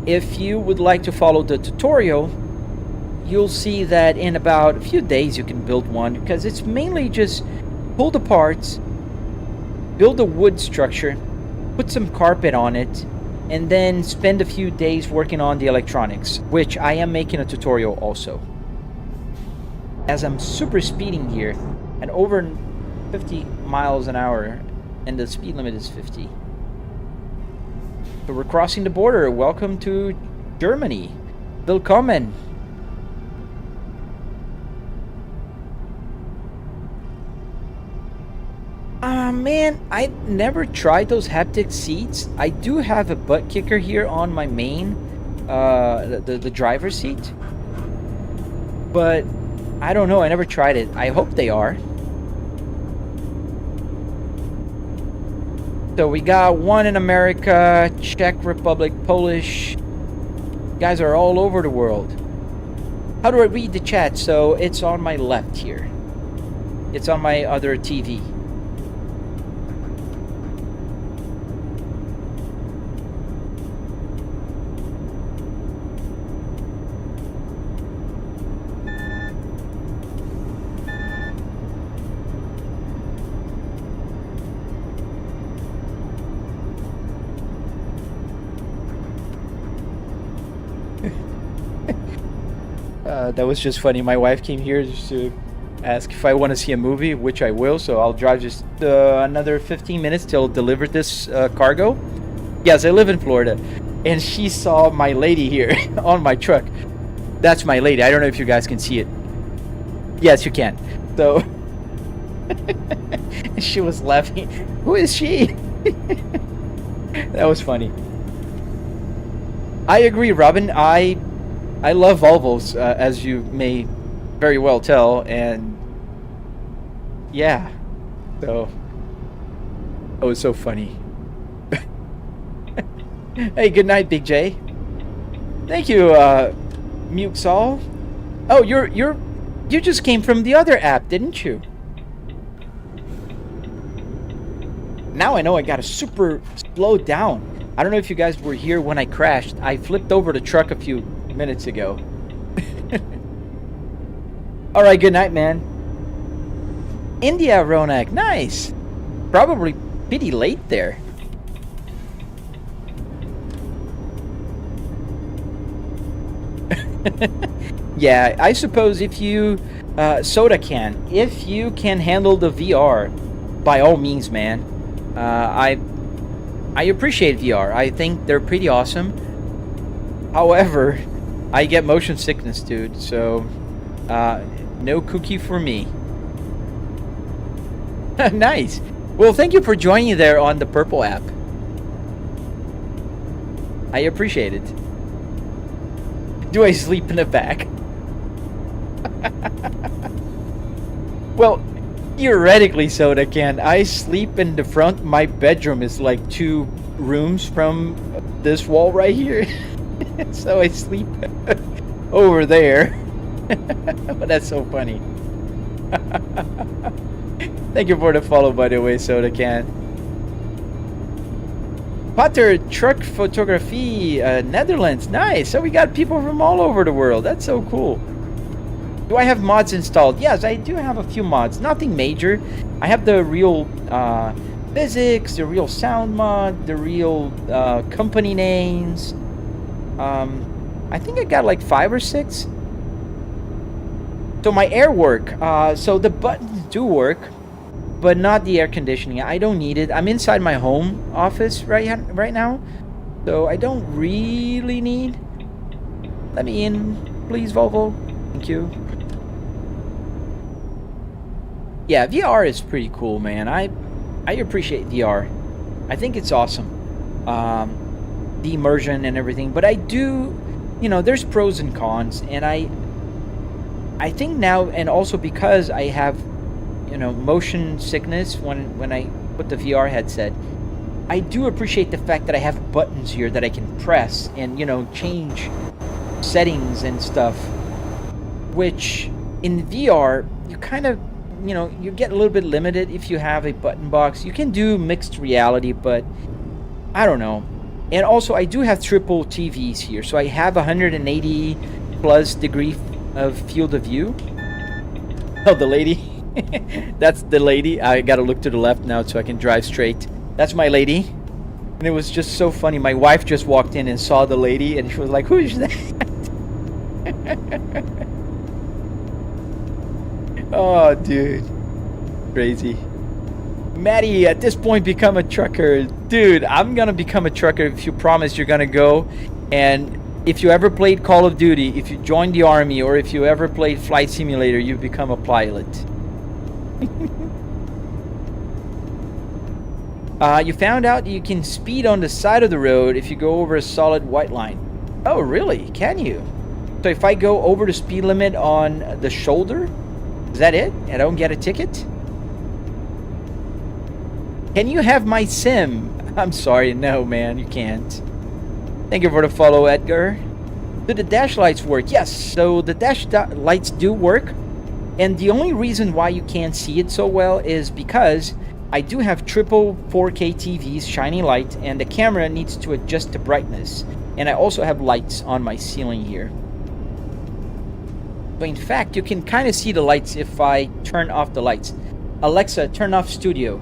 if you would like to follow the tutorial, you'll see that in about a few days you can build one, because it's mainly just pull the parts, build a wood structure, put some carpet on it, and then spend a few days working on the electronics, which I am making a tutorial also. As I'm super speeding here at over 50 miles an hour, and the speed limit is 50. So we're crossing the border. Welcome to Germany. Willkommen. Man, I never tried those haptic seats. I do have a butt kicker here on my main, the driver's seat. But I don't know, I never tried it. I hope they are. So we got one in America, Czech Republic, Polish. Guys are all over the world. How do I read the chat? So it's on my left here. It's on my other TV. That was just funny. My wife came here just to ask if I want to see a movie, which I will. So I'll drive just another 15 minutes till deliver this cargo. Yes, I live in Florida, and she saw my lady here on my truck. That's my lady. I don't know if you guys can see it. Yes, you can. So she was laughing. Who is she? That was funny. I agree, Robin. I love Volvos, as you may very well tell, and yeah, so it was so funny. Hey, good night, Big J. Thank you, Muxall. Oh, you just came from the other app, didn't you? Now I know I gotta super slow down. I don't know if you guys were here when I crashed. I flipped over the truck a few minutes ago. All right, good night, man. India, Ronak, nice. Probably pretty late there. Yeah, I suppose if you, Soda can, if you can handle the VR, by all means, man. I appreciate VR. I think they're pretty awesome. However, I get motion sickness, dude. So, no cookie for me. Nice. Well, thank you for joining there on the Purple app. I appreciate it. Do I sleep in the back? Well, theoretically, Soda can. I sleep in the front. My bedroom is like 2 rooms from this wall right here. So I sleep over there. But that's so funny. Thank you for the follow, by the way, Soda can. Potter Truck Photography, Netherlands. Nice. So we got people from all over the world. That's so cool. Do I have mods installed? Yes, I do have a few mods. Nothing major. I have the real physics, the real sound mod, the real company names. I think I got like 5 or 6. So my air work. So the buttons do work, but not the air conditioning. I don't need it. I'm inside my home office right now, so I don't really need. Let me in, please, Volvo. Thank you. Yeah, VR is pretty cool, man. I appreciate VR. I think it's awesome. The immersion and everything, but I do, there's pros and cons, and I think now, and also because I have, motion sickness when I put the VR headset, I do appreciate the fact that I have buttons here that I can press and, change settings and stuff, which in VR, you kind of, you get a little bit limited if you have a button box. You can do mixed reality, but I don't know. And also, I do have triple TVs here, so I have 180 plus degree of field of view. Oh, the lady. That's the lady. I gotta look to the left now so I can drive straight. That's my lady. And it was just so funny. My wife just walked in and saw the lady, and she was like, "Who is that?" Oh, dude. Crazy. Maddie, at this point, become a trucker. Dude, I'm gonna become a trucker if you promise you're gonna go. And if you ever played Call of Duty, if you joined the army, or if you ever played Flight Simulator, you become a pilot. You found out you can speed on the side of the road if you go over a solid white line. Oh, really? Can you? So if I go over the speed limit on the shoulder, is that it? I don't get a ticket? Can you have my sim? I'm sorry, no, man, you can't. Thank you for the follow, Edgar. Do the dash lights work? Yes, so the dash lights do work. And the only reason why you can't see it so well is because I do have triple 4K TVs, shiny light, and the camera needs to adjust the brightness. And I also have lights on my ceiling here. So in fact, you can kind of see the lights if I turn off the lights. Alexa, turn off studio.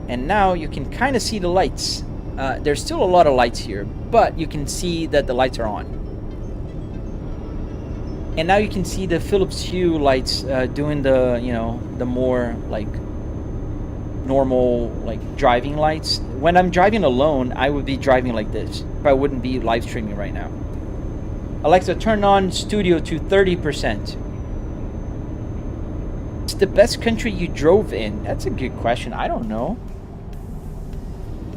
And now you can kind of see the lights. There's still a lot of lights here, but you can see that the lights are on. And now you can see the Philips Hue lights doing the, the more like normal like driving lights. When I'm driving alone, I would be driving like this if I wouldn't be live streaming right now. Alexa, turn on studio to 30%. It's the best country you drove in. That's a good question. I don't know.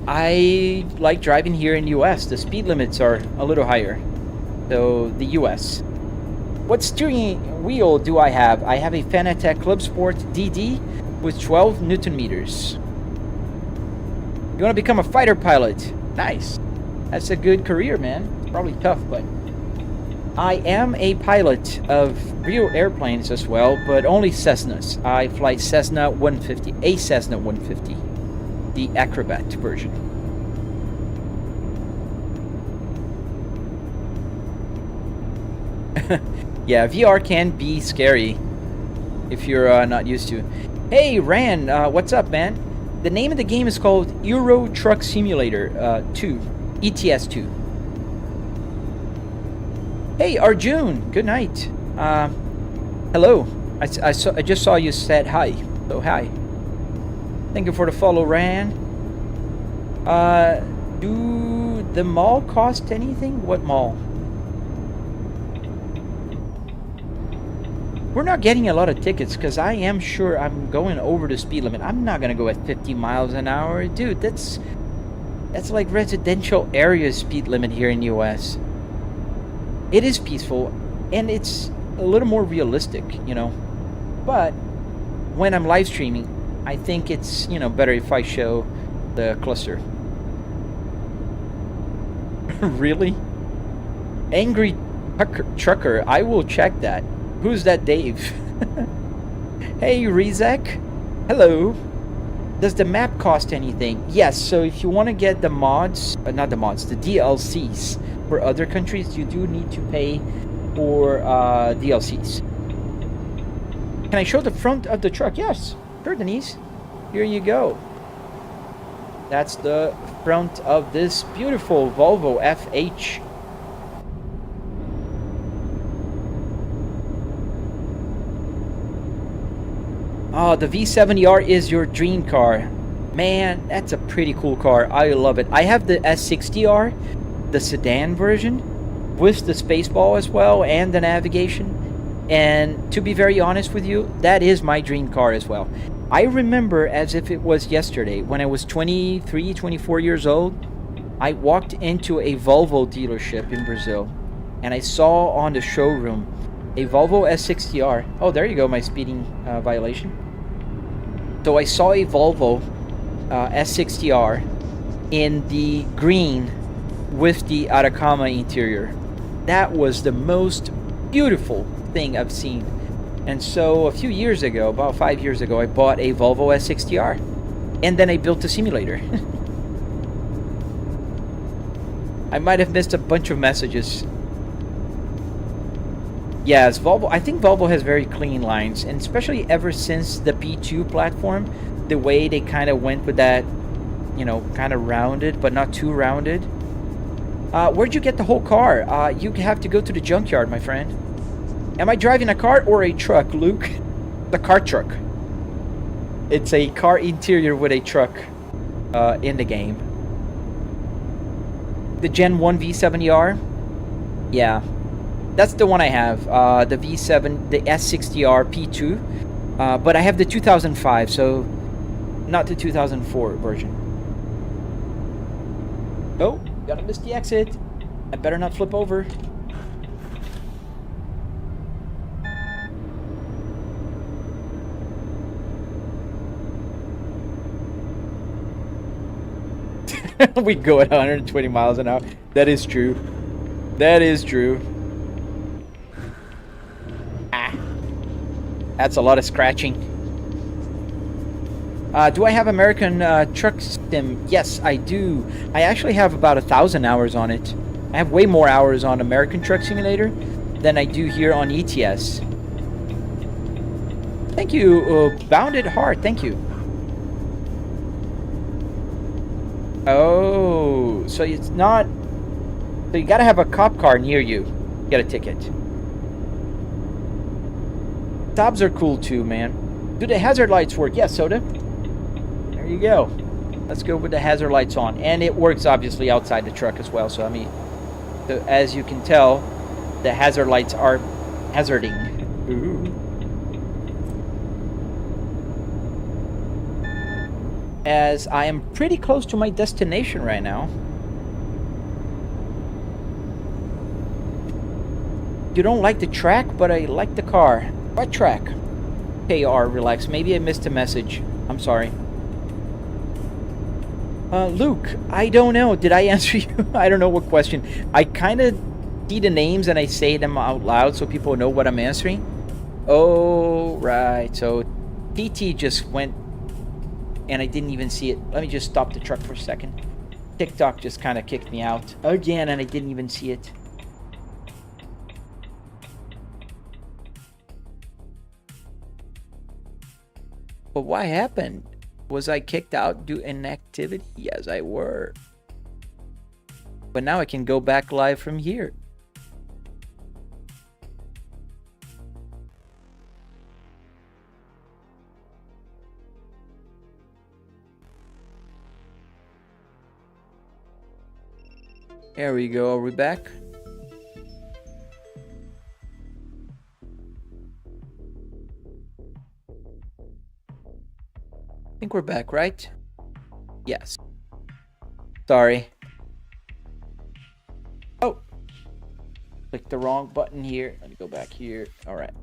I like driving here in the US. The speed limits are a little higher. So the US. What steering wheel do I have? I have a Fanatec Club Sport DD with 12 Newton meters. You want to become a fighter pilot? Nice. That's a good career, man. It's probably tough, but I am a pilot of real airplanes as well, but only Cessnas. I fly Cessna 150, a Cessna 150, the Acrobat version. Yeah, VR can be scary if you're not used to. Hey, Ran, what's up, man? The name of the game is called Euro Truck Simulator 2, ETS 2. Hey, Arjun, good night. Hello. I just saw you said hi. So hi. Thank you for the follow, Ran. Do the mall cost anything? What mall? We're not getting a lot of tickets because I am sure I'm going over the speed limit. I'm not gonna go at 50 miles an hour, dude. That's like residential area speed limit here in the US. It is peaceful and it's a little more realistic, you know. But when I'm live streaming, I think it's, you know, better if I show the cluster. Really? Angry trucker, I will check that. Who's that Dave? Hey, Rizek. Hello. Does the map cost anything? Yes, so if you want to get the mods, not the mods, the DLCs for other countries, you do need to pay for DLCs. Can I show the front of the truck? Yes. Sure, Denise. Here you go. That's the front of this beautiful Volvo FH. Oh, the V70R is your dream car. Man, that's a pretty cool car. I love it. I have the S60R, the sedan version, with the Spaceball as well, and the navigation. And to be very honest with you, that is my dream car as well. I remember as if it was yesterday, when I was 23, 24 years old, I walked into a Volvo dealership in Brazil, and I saw on the showroom a Volvo S60R. Oh, there you go, my speeding violation. So I saw a Volvo S60R in the green with the Atacama interior. That was the most beautiful thing I've seen. And so a few years ago, about 5 years ago, I bought a Volvo S60R. And then I built a simulator. I might have missed a bunch of messages. Yes, Volvo. I think Volvo has very clean lines, and especially ever since the P2 platform, the way they kind of went with that, you know, kind of rounded, but not too rounded. Where'd you get the whole car? You have to go to the junkyard, my friend. Am I driving a car or a truck, Luke? The car truck. It's a car interior with a truck in the game. The Gen 1 V70R? Yeah. That's the one I have, the V7, the S60R P2, but I have the 2005, so not the 2004 version. Oh, gotta miss the exit. I better not flip over. We go at 120 miles an hour. That is true. That is true. That's a lot of scratching. Do I have American Truck Sim? Yes, I do. I actually have about 1,000 hours on it. I have way more hours on American Truck Simulator than I do here on ETS. Thank you, Bounded Heart. Thank you. Oh, so it's not... So you gotta have a cop car near you. Get a ticket. Stops are cool too, man. Do the hazard lights work? Yes, Soda. There you go. Let's go with the hazard lights on. And it works obviously outside the truck as well. So, I mean, as you can tell, the hazard lights are hazarding. Ooh. As I am pretty close to my destination right now. You don't like the track, but I like the car. What track? KR, relax. Maybe I missed a message. I'm sorry. Luke, I don't know. Did I answer you? I don't know what question. I kind of see the names and I say them out loud so people know what I'm answering. Oh, right. So TT just went and I didn't even see it. Let me just stop the truck for a second. TikTok just kind of kicked me out again and I didn't even see it. But what happened? Was I kicked out due to inactivity? Yes, I were. But now I can go back live from here. There we go. Are we back? I think we're back, right? Yes. Sorry. Oh. Clicked the wrong button here. Let me go back here. All right.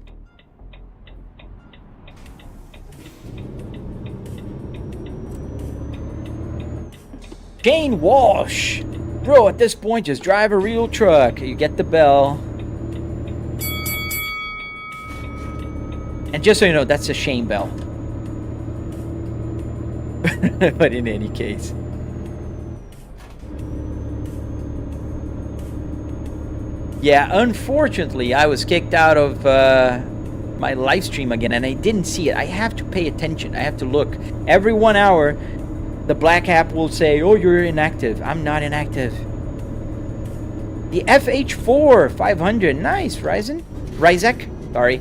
Jane Walsh. Bro, at this point, just drive a real truck. You get the bell. And just so you know, that's a Shane bell. But in any case. Yeah, unfortunately, I was kicked out of my live stream again, and I didn't see it. I have to pay attention. I have to look. Every 1 hour, the black app will say, oh, you're inactive. I'm not inactive. The FH4 500. Nice, Ryzek. Sorry.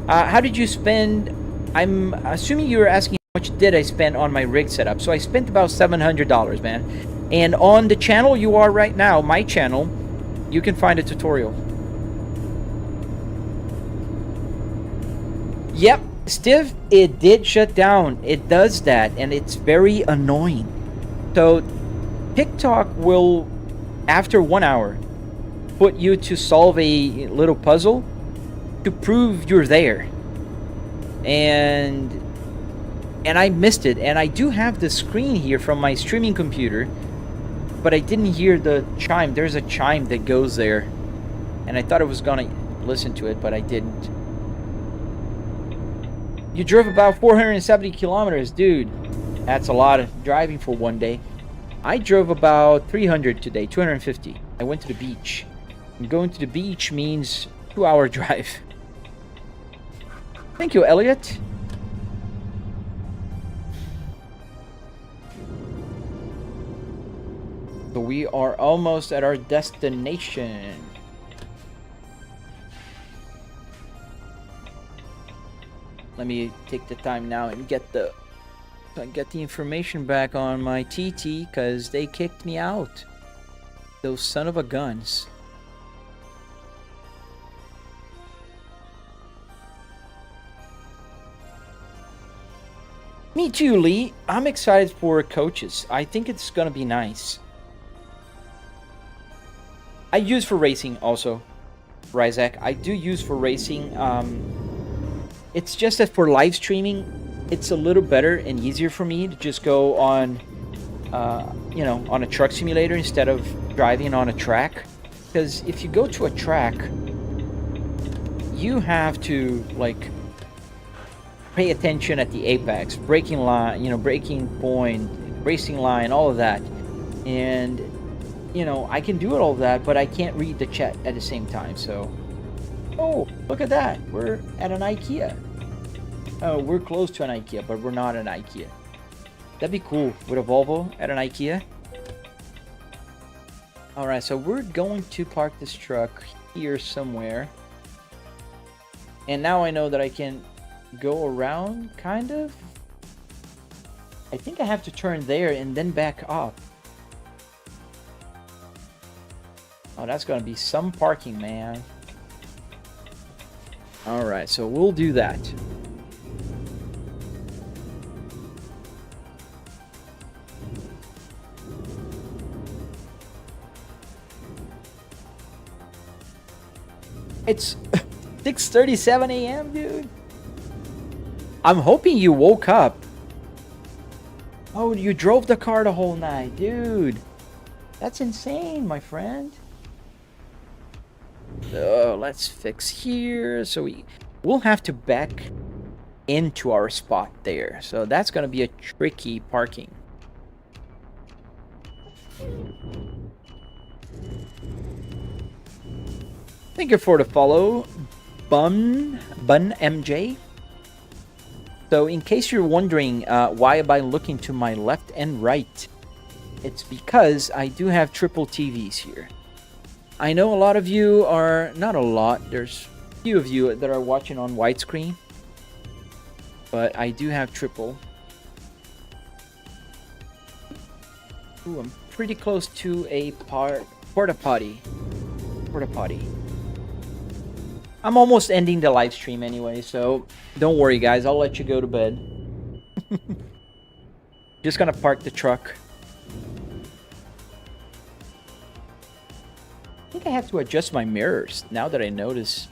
How did you spend... I'm assuming you were asking how much did I spend on my rig setup. So I spent about $700, man. And on the channel you are right now, my channel, you can find a tutorial. Yep, Steve, it did shut down. It does that, and it's very annoying. So TikTok will, after 1 hour, put you to solve a little puzzle to prove you're there. And I missed it, and I do have the screen here from my streaming computer, but I didn't hear the chime. There's a chime that goes there, and I thought I was gonna listen to it, but I didn't. You drove about 470 kilometers, dude. That's a lot of driving for one day. I drove about 300 today, 250. I went to the beach. And going to the beach means 2-hour drive. Thank you, Elliot. So we are almost at our destination. Let me take the time now and get the information back on my TT, because they kicked me out. Those son of a guns. Me too, Lee. I'm excited for coaches. I think it's gonna be nice. I use for racing also, Ryzek. I do use for racing. It's just that for live streaming, it's a little better and easier for me to just go on, you know, on a truck simulator instead of driving on a track. Because if you go to a track, you have to, like, pay attention at the apex, braking line, you know, braking point, racing line, all of that. And, you know, I can do all of that, but I can't read the chat at the same time, so... Oh, look at that. We're at an IKEA. Oh, we're close to an IKEA, but we're not an IKEA. That'd be cool with a Volvo at an IKEA. Alright, so we're going to park this truck here somewhere. And now I know that I can go around, kind of. I think I have to turn there and then back up. Oh, that's gonna be some parking, man. Alright, so we'll do that. It's 6:37 a.m., dude. I'm hoping you woke up Oh, you drove the car the whole night, dude. That's insane, my friend. So let's fix here. So we'll have to back into our spot there. So that's gonna be a tricky parking. Thank you for the follow, Bun MJ. So in case you're wondering why am I looking to my left and right, it's because I do have triple TVs here. I know a lot of you are, not a lot, there's a few of you that are watching on widescreen, but I do have triple. Ooh, I'm pretty close to a porta potty. I'm almost ending the live stream anyway, so don't worry guys, I'll let you go to bed. Just gonna park the truck. I think I have to adjust my mirrors now that I notice.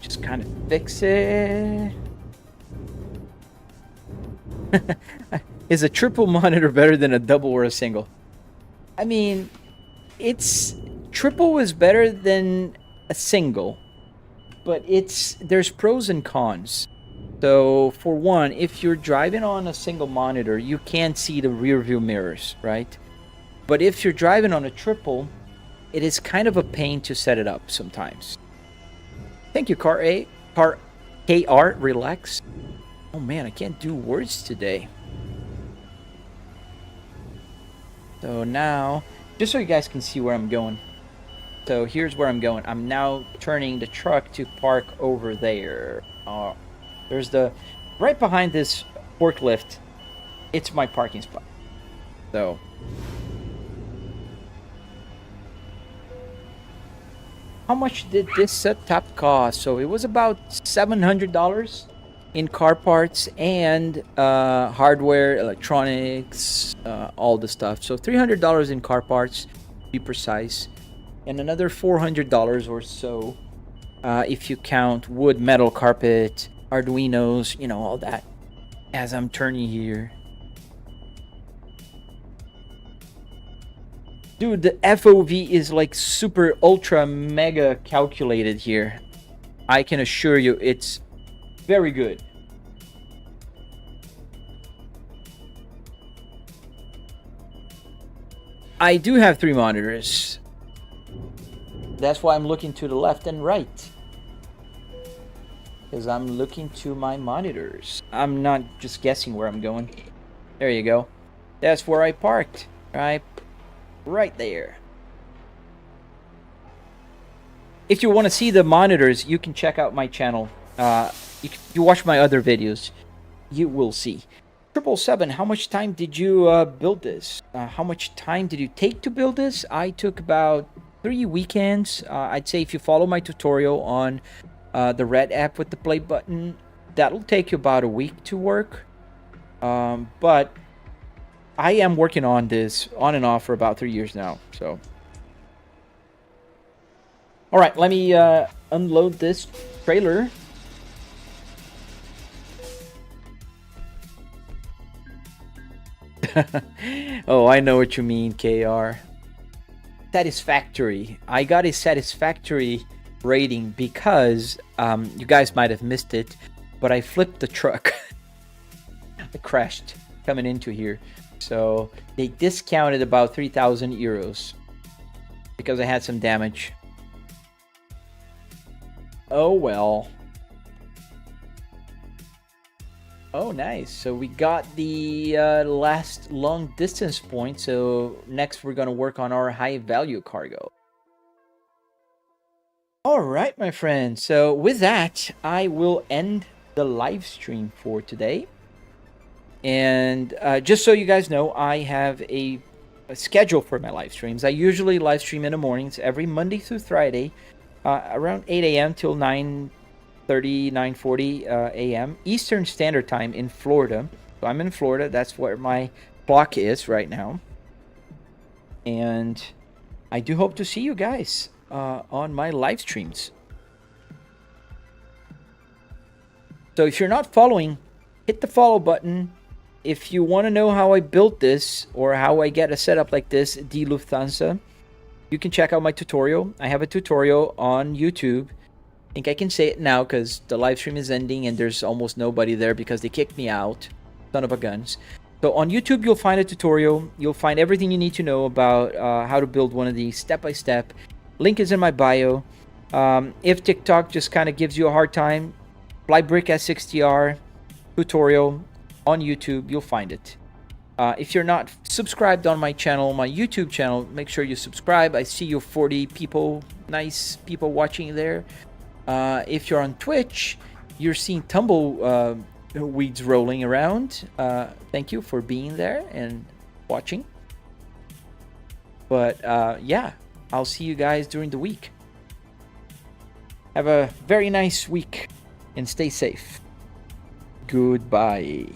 Just kind of fix it. Is a triple monitor better than a double or a single? I mean, triple is better than a single, but there's pros and cons. So for one, if you're driving on a single monitor, you can't see the rear view mirrors, right? But if you're driving on a triple, it is kind of a pain to set it up sometimes. Thank you, KR, relax. Oh man, I can't do words today. So now, just so you guys can see where I'm going. So here's where I'm going. I'm now turning the truck to park over there. There's right behind this forklift, it's my parking spot. So. How much did this setup cost? So it was about $700 in car parts and hardware, electronics, all the stuff. So $300 in car parts, to be precise, and another $400 or so if you count wood, metal, carpet, Arduinos, you know, all that. As I'm turning here. Dude, the FOV is like super ultra mega calculated here. I can assure you it's very good. I do have 3 monitors. That's why I'm looking to the left and right. Because I'm looking to my monitors. I'm not just guessing where I'm going. There you go. That's where I parked. Right there. If you want to see the monitors, you can check out my channel. You watch my other videos, you will see. 777, how much time did you build this? How much time did you take to build this? I took about 3 weekends. I'd say if you follow my tutorial on the red app with the play button, that'll take you about a week to work. But I am working on this on and off for about 3 years now, so. All right, let me unload this trailer. Oh, I know what you mean, KR. Satisfactory. I got a satisfactory rating because you guys might have missed it, but I flipped the truck. I crashed coming into here. So they discounted about 3,000 euros because I had some damage. Oh well. Oh nice. So we got the last long distance point. So next we're going to work on our high value cargo. All right, my friends. So with that, I will end the live stream for today. And just so you guys know, I have a schedule for my live streams. I usually live stream in the mornings every Monday through Friday around 8 a.m. till 9:30, 9:40 a.m. Eastern Standard Time in Florida. So I'm in Florida. That's where my clock is right now. And I do hope to see you guys on my live streams. So if you're not following, hit the follow button. If you want to know how I built this or how I get a setup like this, Die Lufthansa, you can check out my tutorial. I have a tutorial on YouTube. I think I can say it now because the live stream is ending and there's almost nobody there because they kicked me out. Son of a guns. So on YouTube, you'll find a tutorial. You'll find everything you need to know about how to build one of these step by step. Link is in my bio. If TikTok just kind of gives you a hard time, Flybrick S60R tutorial on YouTube, you'll find it. If you're not subscribed on my channel, my YouTube channel, make sure you subscribe. I see you 40 people, nice people watching there. If you're on Twitch, you're seeing tumbleweeds rolling around. Thank you for being there and watching. But yeah, I'll see you guys during the week. Have a very nice week and stay safe. Goodbye.